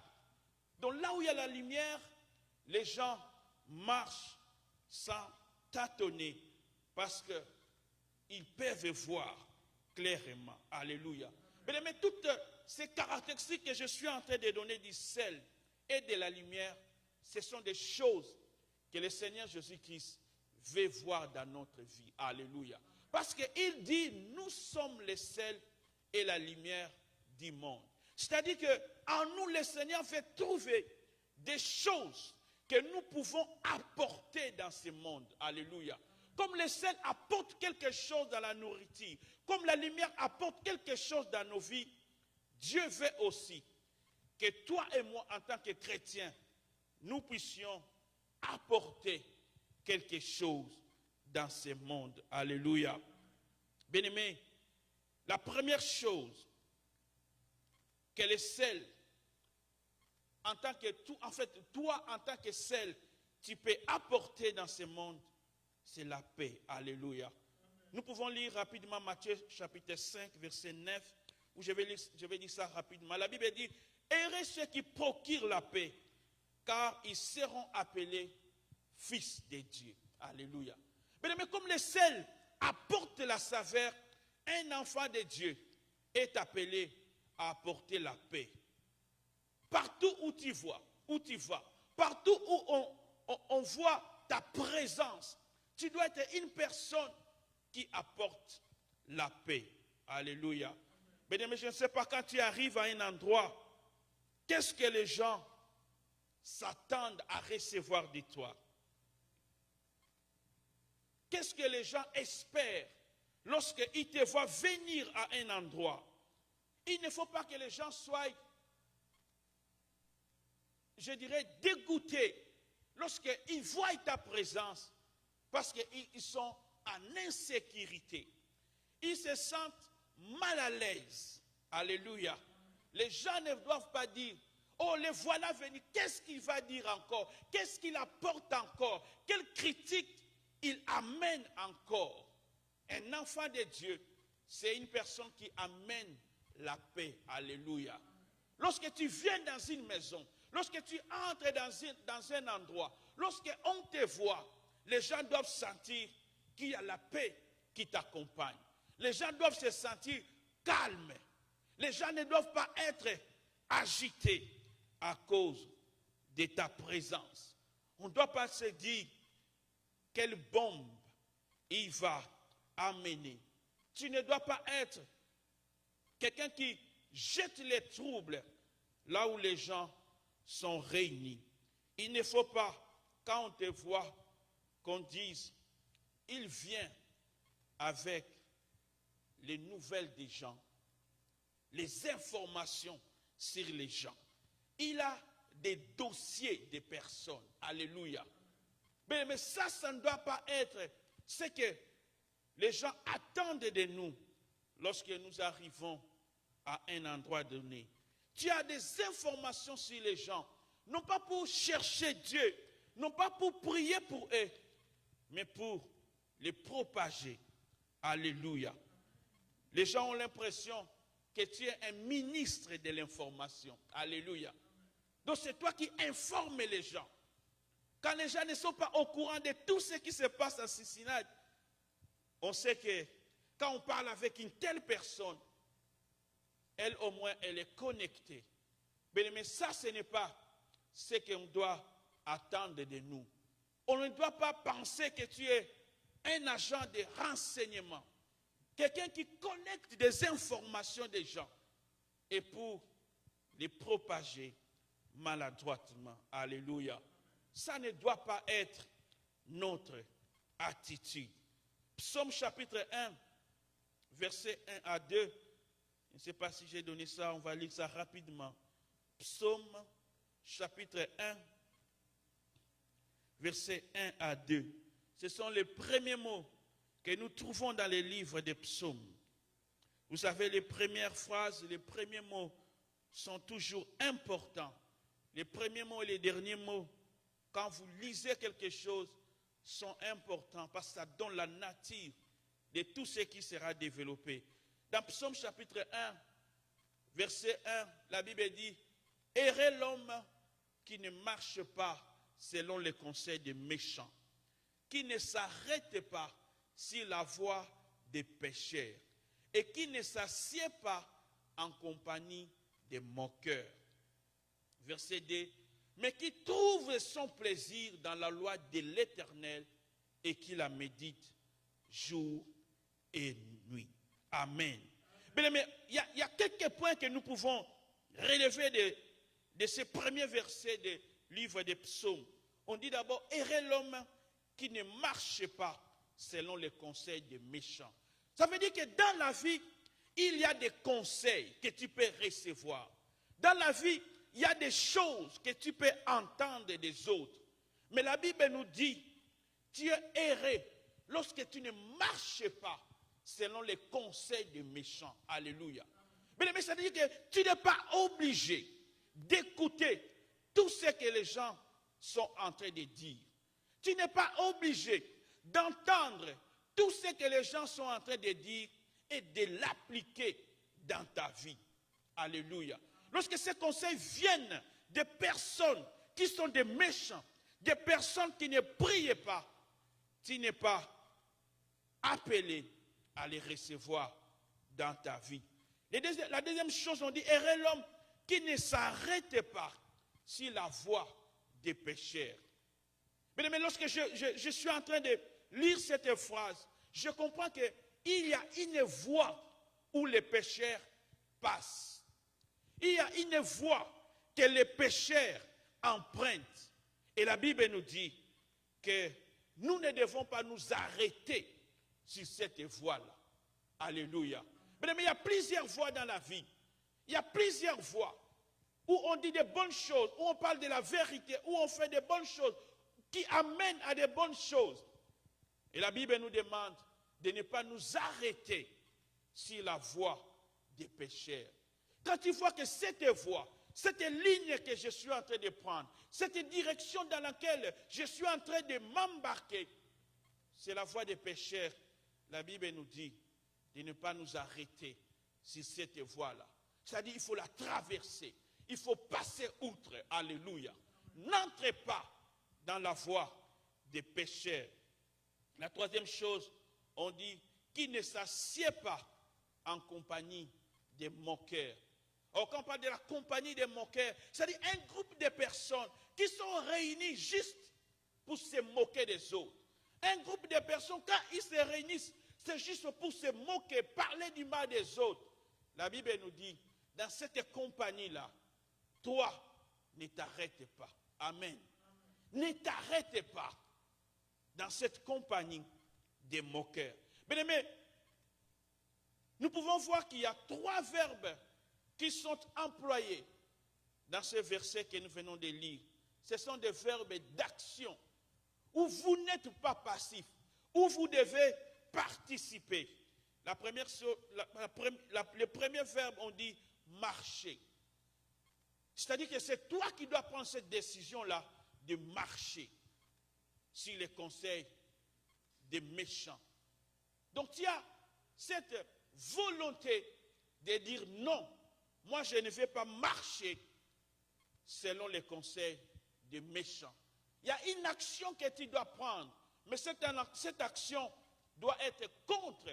Donc là où il y a la lumière, les gens marchent sans tâtonner parce qu'ils peuvent voir clairement. Alléluia. Mais toutes ces caractéristiques que je suis en train de donner du sel et de la lumière, ce sont des choses que le Seigneur Jésus-Christ veut voir dans notre vie. Alléluia. Parce qu'il dit, nous sommes le sel et la lumière du monde. C'est-à-dire qu'en nous, le Seigneur veut trouver des choses que nous pouvons apporter dans ce monde. Alléluia. Comme le sel apporte quelque chose dans la nourriture, comme la lumière apporte quelque chose dans nos vies, Dieu veut aussi que toi et moi, en tant que chrétiens, nous puissions apporter quelque chose dans ce monde. Alléluia. Bien-aimés, la première chose que le sel, en tant que toi en tant que sel, tu peux apporter dans ce monde, c'est la paix. Alléluia. Nous pouvons lire rapidement Matthieu chapitre 5, verset 9, où je vais lire ça rapidement. La Bible dit, heureux ceux qui procurent la paix, car ils seront appelés fils de Dieu. Alléluia. Mais comme le sel apporte la saveur, un enfant de Dieu est appelé à apporter la paix. Partout où tu vas, partout où on voit ta présence, tu dois être une personne qui apporte la paix. Alléluia. Mais je ne sais pas, quand tu arrives à un endroit, qu'est-ce que les gens s'attendent à recevoir de toi? Qu'est-ce que les gens espèrent lorsqu'ils te voient venir à un endroit? Il ne faut pas que les gens soient, je dirais, dégoûtés lorsqu'ils voient ta présence, parce qu'ils sont en insécurité. Ils se sentent mal à l'aise. Alléluia. Les gens ne doivent pas dire, oh, les voilà venir, qu'est-ce qu'il va dire encore? Qu'est-ce qu'il apporte encore? Quelle critique il amène encore? Un enfant de Dieu, c'est une personne qui amène la paix. Alléluia. Lorsque tu viens dans une maison, lorsque tu entres dans un endroit, lorsqu'on te voit, les gens doivent sentir qu'il y a la paix qui t'accompagne. Les gens doivent se sentir calmes. Les gens ne doivent pas être agités à cause de ta présence. On ne doit pas se dire quelle bombe il va amener. Tu ne dois pas être quelqu'un qui jette les troubles là où les gens sont réunis. Il ne faut pas, quand on te voit, qu'on dise, il vient avec les nouvelles des gens, les informations sur les gens. Il a des dossiers des personnes. Alléluia. Mais ça ne doit pas être ce que Les gens attendent de nous lorsque nous arrivons à un endroit donné. Tu as des informations sur les gens, non pas pour chercher Dieu, non pas pour prier pour eux, mais pour les propager. Alléluia. Les gens ont l'impression que tu es un ministre de l'information. Alléluia. Donc c'est toi qui informes les gens. Quand les gens ne sont pas au courant de tout ce qui se passe à Cincinnati, on sait que quand on parle avec une telle personne, elle au moins elle est connectée. Mais ça, ce n'est pas ce qu'on doit attendre de nous. On ne doit pas penser que tu es un agent de renseignement. Quelqu'un qui connecte des informations des gens et pour les propager maladroitement. Alléluia. Ça ne doit pas être notre attitude. Psaume chapitre 1, versets 1 à 2. Je ne sais pas si j'ai donné ça, on va lire ça rapidement. Psaume chapitre 1, versets 1 à 2. Ce sont les premiers mots que nous trouvons dans les livres des psaumes. Vous savez, les premières phrases, les premiers mots sont toujours importants. Les premiers mots et les derniers mots, quand vous lisez quelque chose, sont importants parce que ça donne la nature de tout ce qui sera développé. Dans Psaume chapitre 1, verset 1, la Bible dit « Heureux l'homme qui ne marche pas selon les conseils des méchants, qui ne s'arrête pas sur la voie des pécheurs et qui ne s'assied pas en compagnie des moqueurs. » Verset 2, « Mais qui trouve son plaisir dans la loi de l'Éternel et qui la médite jour et nuit. » Amen. Mais il y a quelques points que nous pouvons relever de ces premiers versets du livre des psaumes. On dit d'abord, « Heureux l'homme qui ne marche pas selon les conseils des méchants. » Ça veut dire que dans la vie, il y a des conseils que tu peux recevoir. Dans la vie, il y a des choses que tu peux entendre des autres. Mais la Bible nous dit, tu es heureux lorsque tu ne marches pas selon les conseils des méchants. Alléluia. Mais ça veut dire que tu n'es pas obligé d'écouter tout ce que les gens sont en train de dire. Tu n'es pas obligé d'entendre tout ce que les gens sont en train de dire et de l'appliquer dans ta vie. Alléluia. Lorsque ces conseils viennent de personnes qui sont des méchants, des personnes qui ne prient pas, tu n'es pas appelé à les recevoir dans ta vie. La deuxième chose, on dit, heureux l'homme qui ne s'arrête pas sur la voie des pécheurs. Mais lorsque je suis en train de lire cette phrase, je comprends qu'il y a une voie où les pécheurs passent. Il y a une voie que les pécheurs empruntent. Et la Bible nous dit que nous ne devons pas nous arrêter sur cette voie-là. Alléluia. Mais il y a plusieurs voies dans la vie. Il y a plusieurs voies où on dit de bonnes choses, où on parle de la vérité, où on fait de bonnes choses, qui amènent à de bonnes choses. Et la Bible nous demande de ne pas nous arrêter sur la voie des pécheurs. Quand tu vois que cette voie, cette ligne que je suis en train de prendre, cette direction dans laquelle je suis en train de m'embarquer, c'est la voie des pécheurs, la Bible nous dit de ne pas nous arrêter sur cette voie-là. C'est-à-dire qu'il faut la traverser, il faut passer outre. Alléluia. N'entrez pas dans la voie des pécheurs. La troisième chose, on dit qui ne s'assied pas en compagnie des moqueurs. Or, quand on parle de la compagnie des moqueurs, c'est-à-dire un groupe de personnes qui sont réunies juste pour se moquer des autres. Un groupe de personnes, quand ils se réunissent, c'est juste pour se moquer, parler du mal des autres. La Bible nous dit, dans cette compagnie-là, toi, ne t'arrête pas. Amen. Ne t'arrête pas dans cette compagnie des moqueurs. Bien-aimés, nous pouvons voir qu'il y a 3 verbes qui sont employés dans ce verset que nous venons de lire. Ce sont des verbes d'action, où vous n'êtes pas passif, où vous devez participer. Le premier verbe, on dit marcher. C'est-à-dire que c'est toi qui dois prendre cette décision-là de marcher sur les conseils des méchants. Donc il y a cette volonté de dire non, moi je ne vais pas marcher selon les conseils des méchants. Il y a une action que tu dois prendre, mais cette action doit être contre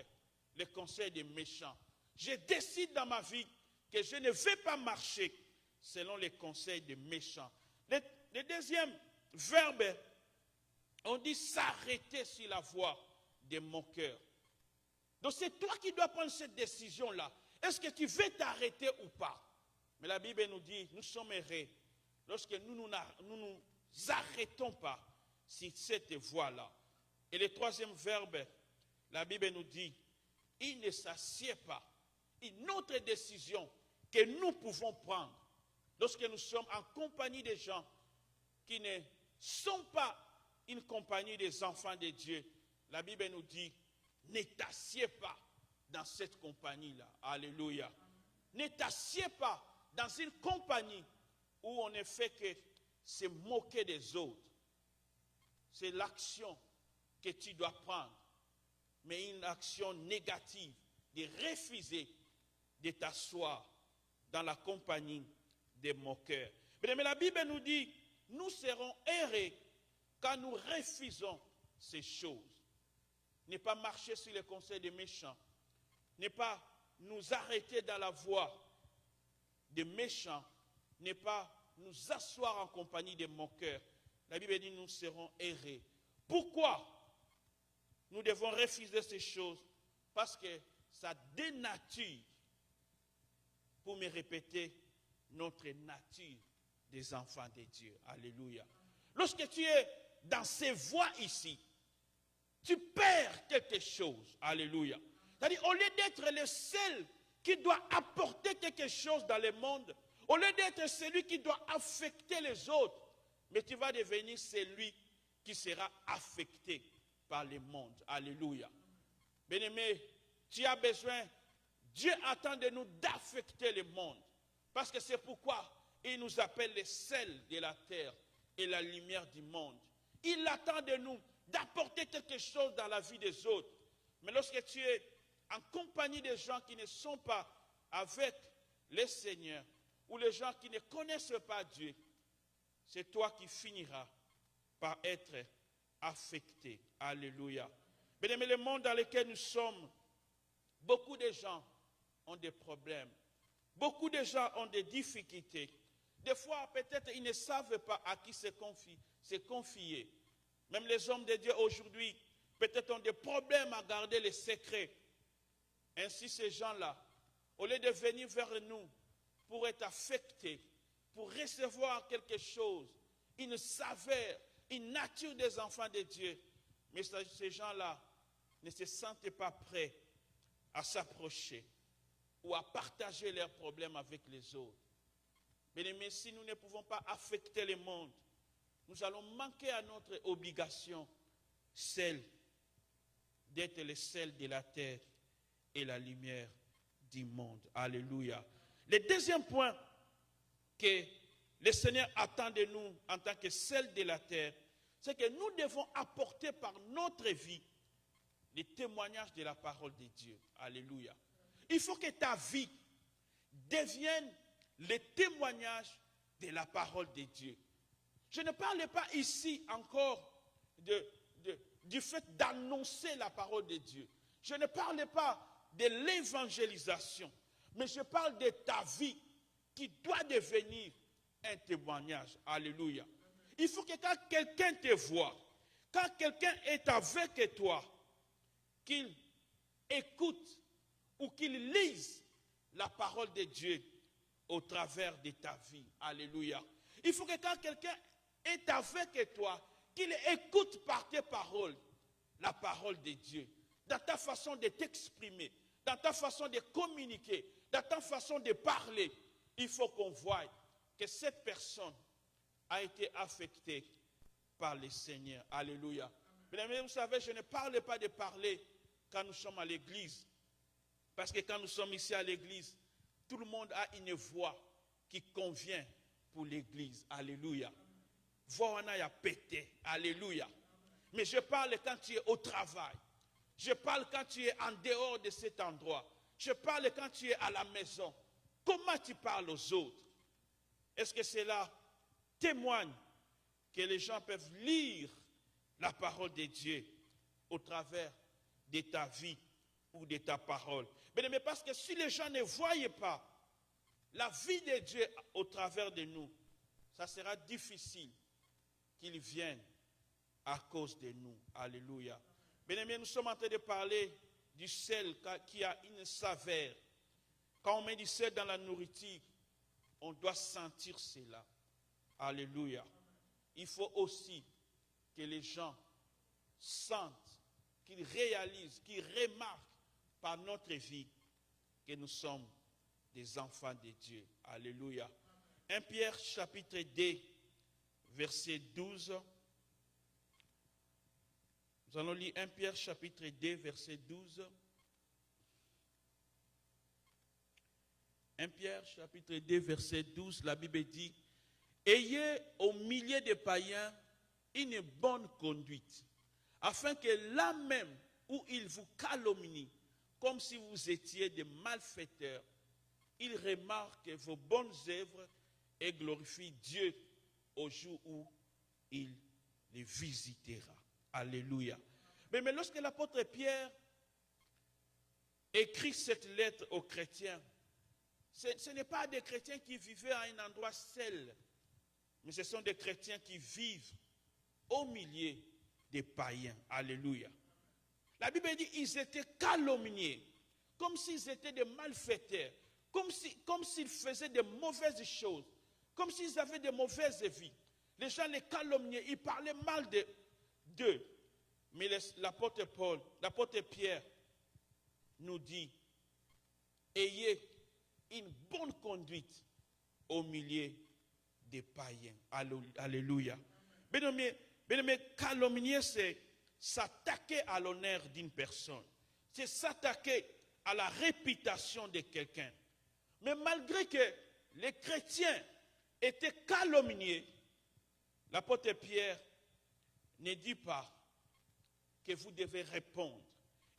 les conseils des méchants. Je décide dans ma vie que je ne vais pas marcher selon les conseils des méchants. Le deuxième verbe, on dit s'arrêter sur la voie de mon cœur. Donc c'est toi qui dois prendre cette décision-là. Est-ce que tu veux t'arrêter ou pas? Mais la Bible nous dit, nous sommes heureux lorsque nous nous arrêtons pas sur cette voie-là. Et le troisième verbe, la Bible nous dit, il ne s'assied pas. Une autre décision que nous pouvons prendre lorsque nous sommes en compagnie des gens qui ne sont pas une compagnie des enfants de Dieu. La Bible nous dit, ne t'assieds pas dans cette compagnie-là. Alléluia. Ne t'assieds pas dans une compagnie où on ne fait que se moquer des autres. C'est l'action que tu dois prendre, mais une action négative, de refuser de t'asseoir dans la compagnie des moqueurs. Mais la Bible nous dit, nous serons heureux quand nous refusons ces choses. Ne pas marcher sur les conseils des méchants, ne pas nous arrêter dans la voie des méchants, ne pas nous asseoir en compagnie des moqueurs. La Bible dit, nous serons heureux. Pourquoi nous devons refuser ces choses? Parce que ça dénature, pour me répéter, notre nature des enfants de Dieu. Alléluia. Lorsque tu es dans ces voies ici, tu perds quelque chose. Alléluia. C'est-à-dire, au lieu d'être le seul qui doit apporter quelque chose dans le monde, au lieu d'être celui qui doit affecter les autres, mais tu vas devenir celui qui sera affecté par le monde. Alléluia. Bien-aimé, tu as besoin, Dieu attend de nous d'affecter le monde. Parce que c'est pourquoi il nous appelle les sels de la terre et la lumière du monde. Il attend de nous d'apporter quelque chose dans la vie des autres. Mais lorsque tu es en compagnie des gens qui ne sont pas avec le Seigneur, ou les gens qui ne connaissent pas Dieu, c'est toi qui finiras par être affecté. Alléluia. Bien aimé, le monde dans lequel nous sommes, beaucoup de gens ont des problèmes. Beaucoup de gens ont des difficultés. Des fois, peut-être, ils ne savent pas à qui se confier. Même les hommes de Dieu aujourd'hui, peut-être ont des problèmes à garder les secrets. Ainsi, ces gens-là, au lieu de venir vers nous pour être affectés, pour recevoir quelque chose, une saveur, une nature des enfants de Dieu. Mais ces gens-là ne se sentent pas prêts à s'approcher ou à partager leurs problèmes avec les autres. Mais si nous ne pouvons pas affecter le monde, nous allons manquer à notre obligation, celle d'être le sel de la terre et la lumière du monde. Alléluia. Le deuxième point que le Seigneur attend de nous en tant que sel de la terre, c'est que nous devons apporter par notre vie les témoignages de la parole de Dieu. Alléluia. Il faut que ta vie devienne le témoignage de la parole de Dieu. Je ne parle pas ici encore du fait d'annoncer la parole de Dieu. Je ne parle pas de l'évangélisation, mais je parle de ta vie qui doit devenir un témoignage. Alléluia. Il faut que quand quelqu'un te voit, quand quelqu'un est avec toi, qu'il écoute ou qu'il lise la parole de Dieu au travers de ta vie. Alléluia. Il faut que quand quelqu'un est avec toi, qu'il écoute par tes paroles la parole de Dieu. Dans ta façon de t'exprimer, dans ta façon de communiquer, dans ta façon de parler, il faut qu'on voie que cette personne a été affectée par le Seigneur. Alléluia. Mesdames, vous savez, je ne parle pas de parler quand nous sommes à l'église. Parce que quand nous sommes ici à l'église, tout le monde a une voix qui convient pour l'église. Alléluia. Voix on a pété. Alléluia. Mais je parle quand tu es au travail. Je parle quand tu es en dehors de cet endroit. Je parle quand tu es à la maison. Comment tu parles aux autres? Est-ce que cela témoigne que les gens peuvent lire la parole de Dieu au travers de ta vie ou de ta parole? Mais parce que si les gens ne voyaient pas la vie de Dieu au travers de nous, ça sera difficile qu'ils viennent à cause de nous. Alléluia. Bien-aimés, nous sommes en train de parler du sel qui a une saveur. Quand on met du sel dans la nourriture, on doit sentir cela. Alléluia. Il faut aussi que les gens sentent, qu'ils réalisent, qu'ils remarquent par notre vie que nous sommes des enfants de Dieu. Alléluia. 1 Pierre chapitre 2, verset 12. Nous allons lire 1 Pierre chapitre 2, verset 12. 1 Pierre chapitre 2, verset 12, la Bible dit, « Ayez au milieu des païens une bonne conduite, afin que là même où ils vous calomnient, comme si vous étiez des malfaiteurs, ils remarquent vos bonnes œuvres et glorifient Dieu au jour où il les visitera. » Alléluia. Mais lorsque l'apôtre Pierre écrit cette lettre aux chrétiens, ce n'est pas des chrétiens qui vivaient à un endroit seul, mais ce sont des chrétiens qui vivent au milieu des païens. Alléluia. La Bible dit qu'ils étaient calomniés, comme s'ils étaient des malfaiteurs, comme s'ils faisaient de mauvaises choses, comme s'ils avaient de mauvaises vies. Les gens les calomniaient, ils parlaient mal d'eux. Mais l'apôtre Paul, l'apôtre Pierre nous dit, ayez une bonne conduite au milieu des païens. Alléluia. Bien-aimé, calomnier, c'est s'attaquer à l'honneur d'une personne. C'est s'attaquer à la réputation de quelqu'un. Mais malgré que les chrétiens étaient calomniés, l'apôtre Pierre ne dit pas que vous devez répondre.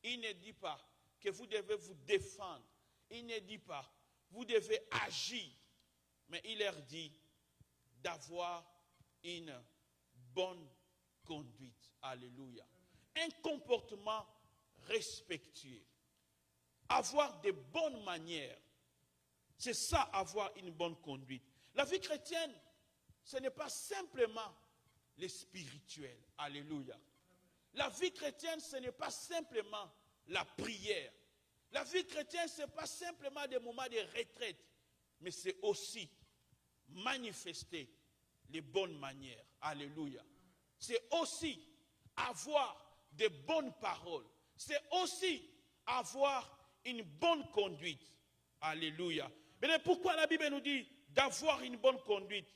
Il ne dit pas que vous devez vous défendre. Il ne dit pas vous devez agir. Mais il leur dit d'avoir une bonne conduite. Alléluia. Un comportement respectueux. Avoir de bonnes manières. C'est ça, avoir une bonne conduite. La vie chrétienne, ce n'est pas simplement le spirituel. Alléluia. La vie chrétienne, ce n'est pas simplement la prière. La vie chrétienne, ce n'est pas simplement des moments de retraite, mais c'est aussi manifester les bonnes manières. Alléluia. C'est aussi avoir de bonnes paroles. C'est aussi avoir une bonne conduite. Alléluia. Mais pourquoi la Bible nous dit d'avoir une bonne conduite?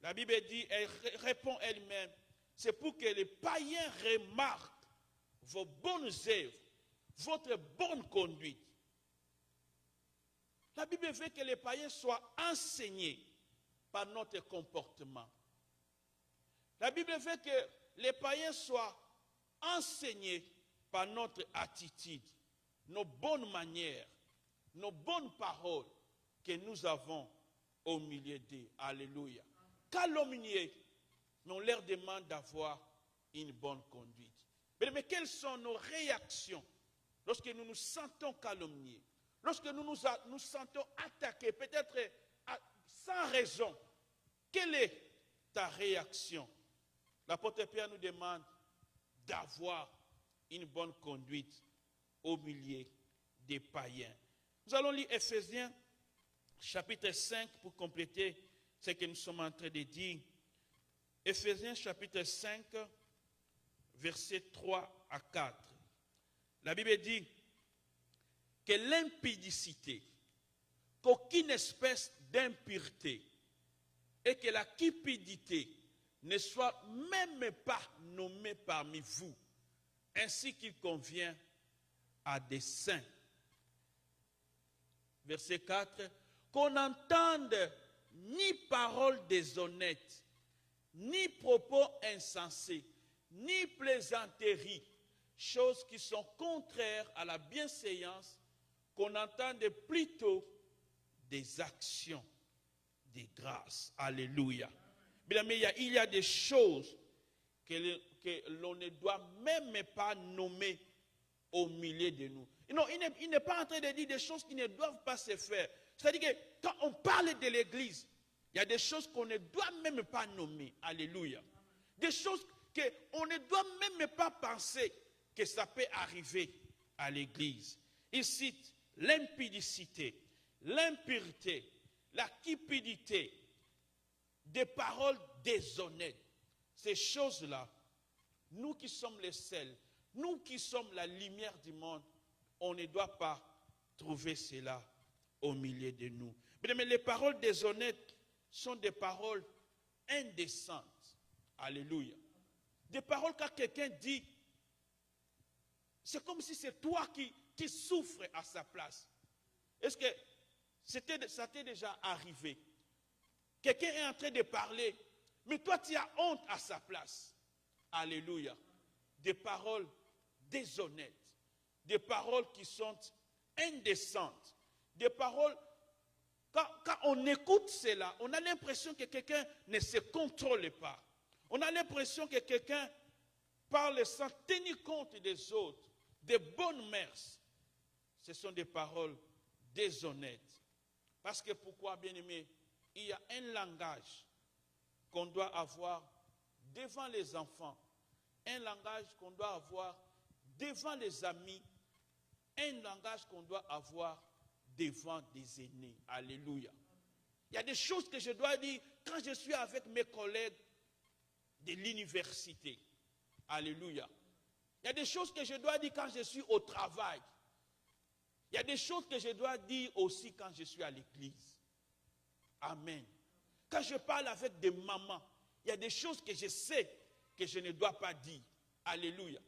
La Bible dit, elle répond elle-même, c'est pour que les païens remarquent vos bonnes œuvres, votre bonne conduite. La Bible veut que les païens soient enseignés par notre comportement. La Bible veut que les païens soient enseignés par notre attitude, nos bonnes manières, nos bonnes paroles que nous avons au milieu d'eux. Alléluia. Calomniés, mais on leur demande d'avoir une bonne conduite. Mais quelles sont nos réactions lorsque nous nous sentons calomniés, lorsque nous nous sentons attaqués, peut-être sans raison? Quelle est ta réaction? L'apôtre Pierre nous demande d'avoir une bonne conduite au milieu des païens. Nous allons lire Ephésiens chapitre 5 pour compléter ce que nous sommes en train de dire. Ephésiens chapitre 5, versets 3 à 4. La Bible dit que l'impudicité, qu'aucune espèce d'impureté et que la cupidité ne soit même pas nommée parmi vous, ainsi qu'il convient à des saints. Verset 4, qu'on n'entende ni paroles déshonnêtes, ni propos insensés, ni plaisanteries, choses qui sont contraires à la bienséance, qu'on entende plutôt des actions de grâce. Alléluia. Bien, mais il y a des choses que l'on ne doit même pas nommer au milieu de nous. Non, il n'est pas en train de dire des choses qui ne doivent pas se faire. C'est-à-dire que quand on parle de l'Église, il y a des choses qu'on ne doit même pas nommer. Alléluia. Des choses qu'on ne doit même pas penser que ça peut arriver à l'Église. Il cite l'impudicité, l'impureté, la cupidité, des paroles déshonnêtes. Ces choses-là, nous qui sommes les sels, nous qui sommes la lumière du monde, on ne doit pas trouver cela au milieu de nous. Mais les paroles déshonnêtes sont des paroles indécentes. Alléluia. Des paroles quand quelqu'un dit, c'est comme si c'est toi qui souffres à sa place. Est-ce que ça t'est déjà arrivé? Quelqu'un est en train de parler, mais toi tu as honte à sa place. Alléluia. Des paroles déshonnêtes, des paroles qui sont indécentes, des paroles, quand on écoute cela, on a l'impression que quelqu'un ne se contrôle pas. On a l'impression que quelqu'un parle sans tenir compte des autres, des bonnes mœurs. Ce sont des paroles déshonnêtes. Parce que pourquoi, bien-aimé, il y a un langage qu'on doit avoir devant les enfants, un langage qu'on doit avoir devant les amis, un langage qu'on doit avoir devant des aînés. Alléluia. Il y a des choses que je dois dire quand je suis avec mes collègues de l'université. Alléluia. Il y a des choses que je dois dire quand je suis au travail. Il y a des choses que je dois dire aussi quand je suis à l'église. Amen. Quand je parle avec des mamans, il y a des choses que je sais que je ne dois pas dire. Alléluia.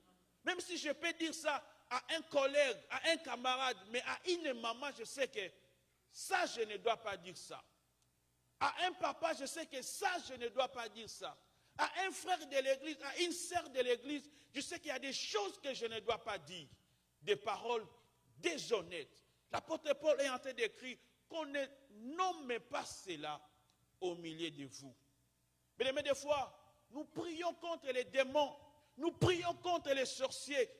Même si je peux dire ça à un collègue, à un camarade, mais à une maman, je sais que ça, je ne dois pas dire ça. À un papa, je sais que ça, je ne dois pas dire ça. À un frère de l'église, à une sœur de l'église, je sais qu'il y a des choses que je ne dois pas dire. Des paroles déshonnêtes. L'apôtre Paul est en train d'écrire qu'on ne nomme pas cela au milieu de vous. Mais des fois, nous prions contre les démons, nous prions contre les sorciers,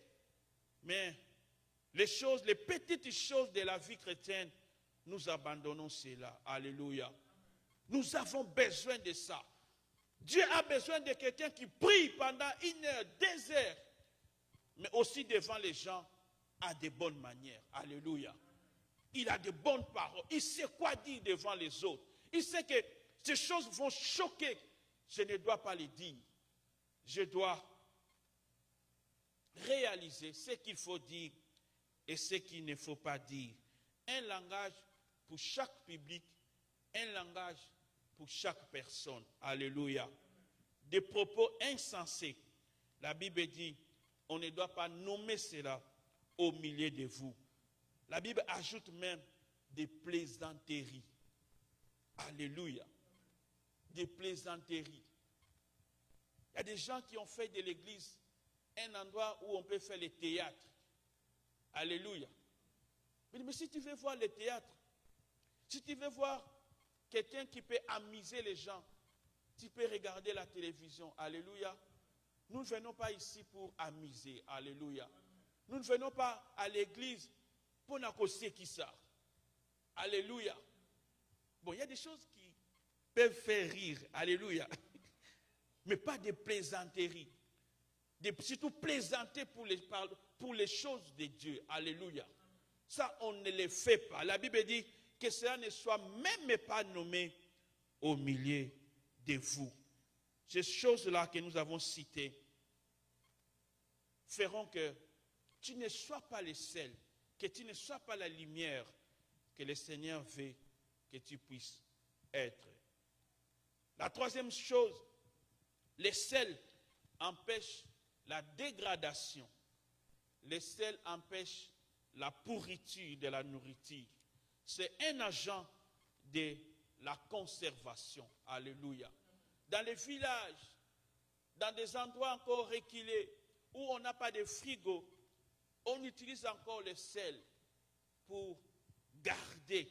mais les petites choses de la vie chrétienne, nous abandonnons cela. Alléluia. Nous avons besoin de ça. Dieu a besoin de quelqu'un qui prie pendant 1 heure, 2 heures, mais aussi devant les gens, a de bonnes manières. Alléluia. Il a de bonnes paroles. Il sait quoi dire devant les autres. Il sait que ces choses vont choquer. Je ne dois pas les dire. Je dois réaliser ce qu'il faut dire et ce qu'il ne faut pas dire. Un langage pour chaque public, un langage pour chaque personne. Alléluia. Des propos insensés. La Bible dit, on ne doit pas nommer cela au milieu de vous. La Bible ajoute même des plaisanteries. Alléluia. Des plaisanteries. Il y a des gens qui ont fait de l'église un endroit où on peut faire le théâtre. Alléluia. Mais si tu veux voir le théâtre, si tu veux voir quelqu'un qui peut amuser les gens, tu peux regarder la télévision. Alléluia. Nous ne venons pas ici pour amuser. Alléluia. Nous ne venons pas à l'église pour n'accoster qui ça. Alléluia. Bon, il y a des choses qui peuvent faire rire. Alléluia. Mais pas des plaisanteries. Surtout plaisanter pour les choses de Dieu. Alléluia. Ça, on ne les fait pas. La Bible dit que cela ne soit même pas nommé au milieu de vous. Ces choses-là que nous avons citées feront que tu ne sois pas le sel, que tu ne sois pas la lumière que le Seigneur veut que tu puisses être. La troisième chose, le sel empêche la dégradation. Le sel empêche la pourriture de la nourriture. C'est un agent de la conservation. Alléluia. Dans les villages, dans des endroits encore reculés, où on n'a pas de frigo, on utilise encore le sel pour garder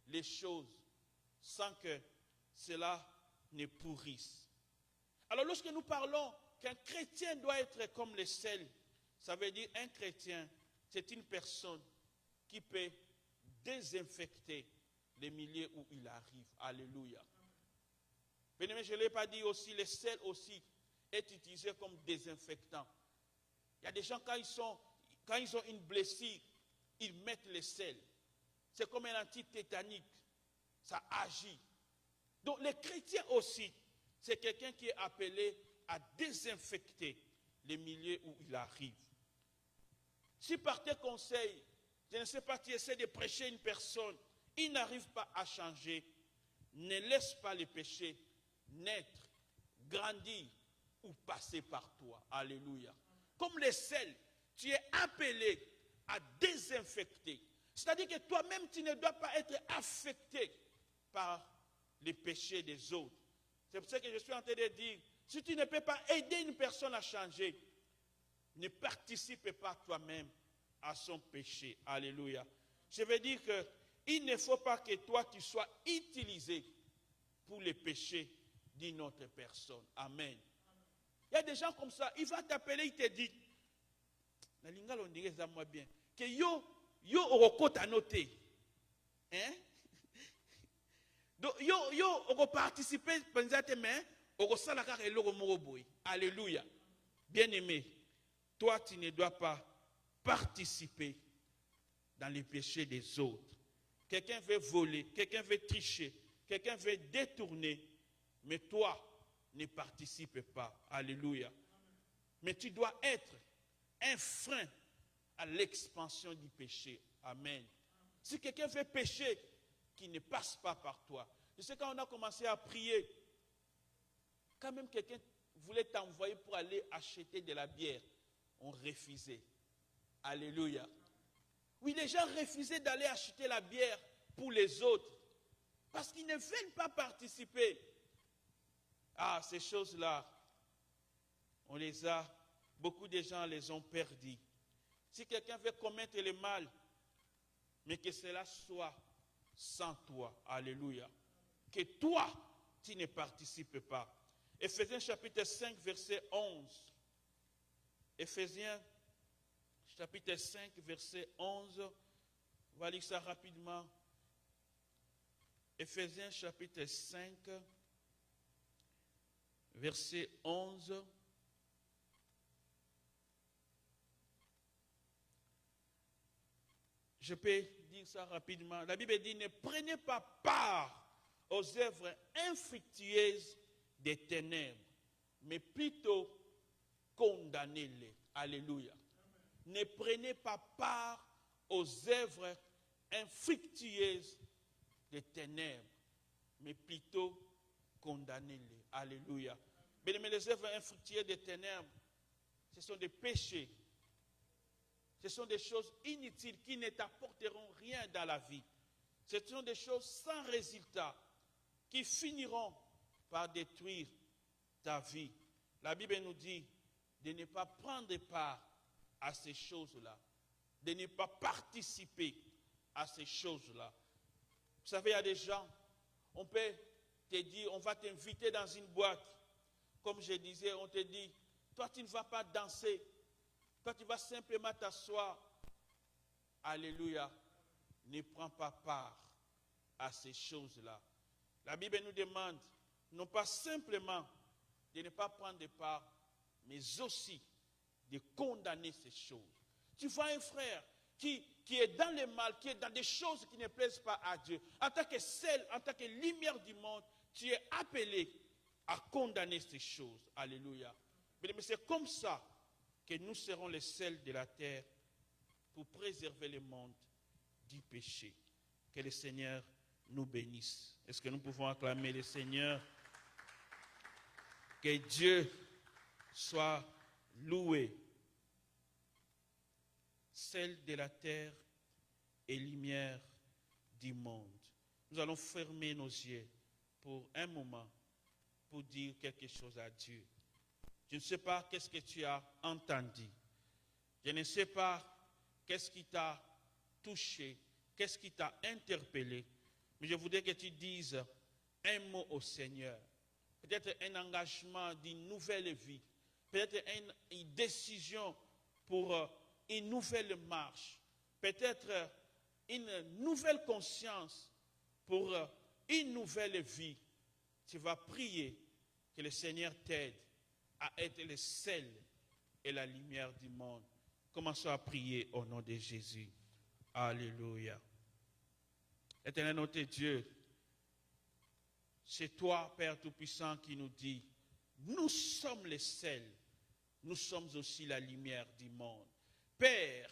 les choses sans que cela ne pourrisse. Alors lorsque nous parlons qu'un chrétien doit être comme le sel, ça veut dire un chrétien, c'est une personne qui peut désinfecter les milieux où il arrive. Alléluia. Bien-aimé, je ne l'ai pas dit aussi, le sel aussi est utilisé comme désinfectant. Il y a des gens, quand ils ont une blessure, ils mettent le sel. C'est comme un antitétanique. Ça agit. Donc les chrétiens aussi, c'est quelqu'un qui est appelé à désinfecter les milieux où il arrive. Si par tes conseils, je ne sais pas, tu essaies de prêcher une personne, il n'arrive pas à changer, ne laisse pas le péché naître, grandir ou passer par toi. Alléluia. Comme le sel, tu es appelé à désinfecter. C'est-à-dire que toi-même, tu ne dois pas être affecté par les péchés des autres. C'est pour ça que je suis en train de dire, si tu ne peux pas aider une personne à changer, ne participe pas toi-même à son péché. Alléluia. Je veux dire qu'il ne faut pas que toi, tu sois utilisé pour les péchés d'une autre personne. Amen. Il y a des gens comme ça, il va t'appeler, il te dit, on dirait ça moi bien, que yo okota noté. Hein? Donc yo oko participer pensate mais oko sala ka eloko moko boy. Alléluia. Bien-aimé, toi tu ne dois pas participer dans les péchés des autres. Quelqu'un veut voler, quelqu'un veut tricher, quelqu'un veut détourner, mais toi ne participe pas. Alléluia. Mais tu dois être un frein à l'expansion du péché. Amen. Si quelqu'un veut pécher, qu'il ne passe pas par toi. Je sais quand on a commencé à prier, quand même quelqu'un voulait t'envoyer pour aller acheter de la bière, on refusait. Alléluia. Oui, les gens refusaient d'aller acheter la bière pour les autres parce qu'ils ne veulent pas participer. Ah, ces choses-là, beaucoup de gens les ont perdues. Si quelqu'un veut commettre le mal, mais que cela soit sans toi, alléluia, que toi, tu ne participes pas. Éphésiens chapitre 5, verset 11. Éphésiens chapitre 5, verset 11. On va lire ça rapidement. Éphésiens chapitre 5, verset 11. Je peux dire ça rapidement. La Bible dit, ne prenez pas part aux œuvres infructueuses des ténèbres, mais plutôt condamnez-les. Alléluia. Ne prenez pas part aux œuvres infructueuses des ténèbres, mais plutôt condamnez-les. Alléluia. Mais les œuvres infructueuses des ténèbres, ce sont des péchés. Ce sont des choses inutiles qui ne t'apporteront rien dans la vie. Ce sont des choses sans résultat qui finiront par détruire ta vie. La Bible nous dit de ne pas prendre part à ces choses-là, de ne pas participer à ces choses-là. Vous savez, il y a des gens, on peut te dire, on va t'inviter dans une boîte. Comme je disais, on te dit, toi tu ne vas pas danser. Toi, tu vas simplement t'asseoir. Alléluia. Ne prends pas part à ces choses-là. La Bible nous demande, non pas simplement de ne pas prendre part, mais aussi de condamner ces choses. Tu vois un frère qui est dans le mal, qui est dans des choses qui ne plaisent pas à Dieu. En tant que sel, en tant que lumière du monde, tu es appelé à condamner ces choses. Alléluia. Mais c'est comme ça que nous serons les sels de la terre pour préserver le monde du péché. Que le Seigneur nous bénisse. Est-ce que nous pouvons acclamer le Seigneur? Que Dieu soit loué. sel de la terre et lumière du monde. Nous allons fermer nos yeux pour un moment pour dire quelque chose à Dieu. Je ne sais pas qu'est-ce que tu as entendu. Je ne sais pas qu'est-ce qui t'a touché, qu'est-ce qui t'a interpellé. Mais je voudrais que tu dises un mot au Seigneur. Peut-être un engagement d'une nouvelle vie. Peut-être une décision pour une nouvelle marche. Peut-être une nouvelle conscience pour une nouvelle vie. Tu vas prier que le Seigneur t'aide à être le sel et la lumière du monde. Commençons à prier au nom de Jésus. Alléluia. Éternel notre Dieu, c'est toi, Père Tout-Puissant, qui nous dit, nous sommes le sel, nous sommes aussi la lumière du monde. Père,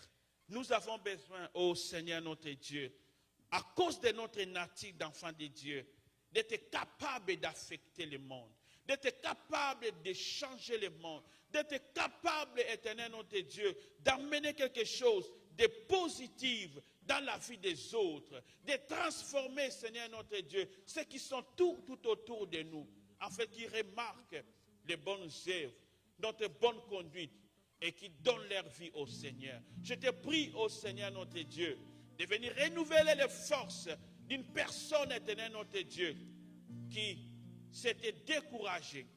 nous avons besoin, ô Seigneur notre Dieu, à cause de notre nature d'enfant de Dieu, d'être capable d'affecter le monde, d'être capable de changer le monde, d'être capable, Éternel notre Dieu, d'amener quelque chose de positif dans la vie des autres, de transformer, Seigneur notre Dieu, ceux qui sont tout autour de nous, afin qu'ils remarquent les bonnes œuvres, notre bonne conduite, et qui donnent leur vie au Seigneur. Je te prie, ô Seigneur notre Dieu, de venir renouveler les forces d'une personne, Éternel notre Dieu, qui s'était découragée,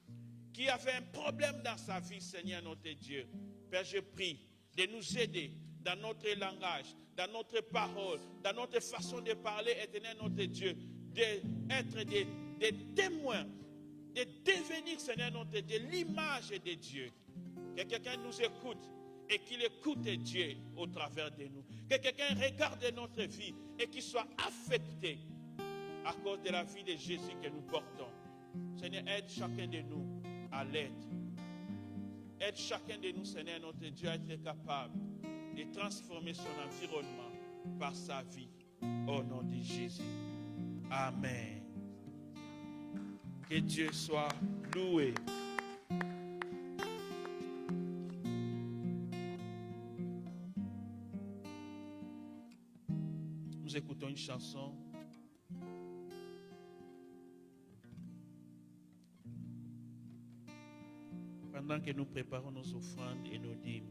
qui avait un problème dans sa vie, Seigneur notre Dieu. Père, je prie de nous aider dans notre langage, dans notre parole, dans notre façon de parler, Éternel notre Dieu, d'être des témoins, de devenir, Seigneur notre Dieu, l'image de Dieu. Que quelqu'un nous écoute et qu'il écoute Dieu au travers de nous. Que quelqu'un regarde notre vie et qu'il soit affecté à cause de la vie de Jésus que nous portons. Seigneur, aide chacun de nous à l'être. Aide chacun de nous, Seigneur notre Dieu, à être capable de transformer son environnement par sa vie. Au nom de Jésus. Amen. Que Dieu soit loué. Nous écoutons une chanson. Pendant que nous préparons nos offrandes et nos dîmes.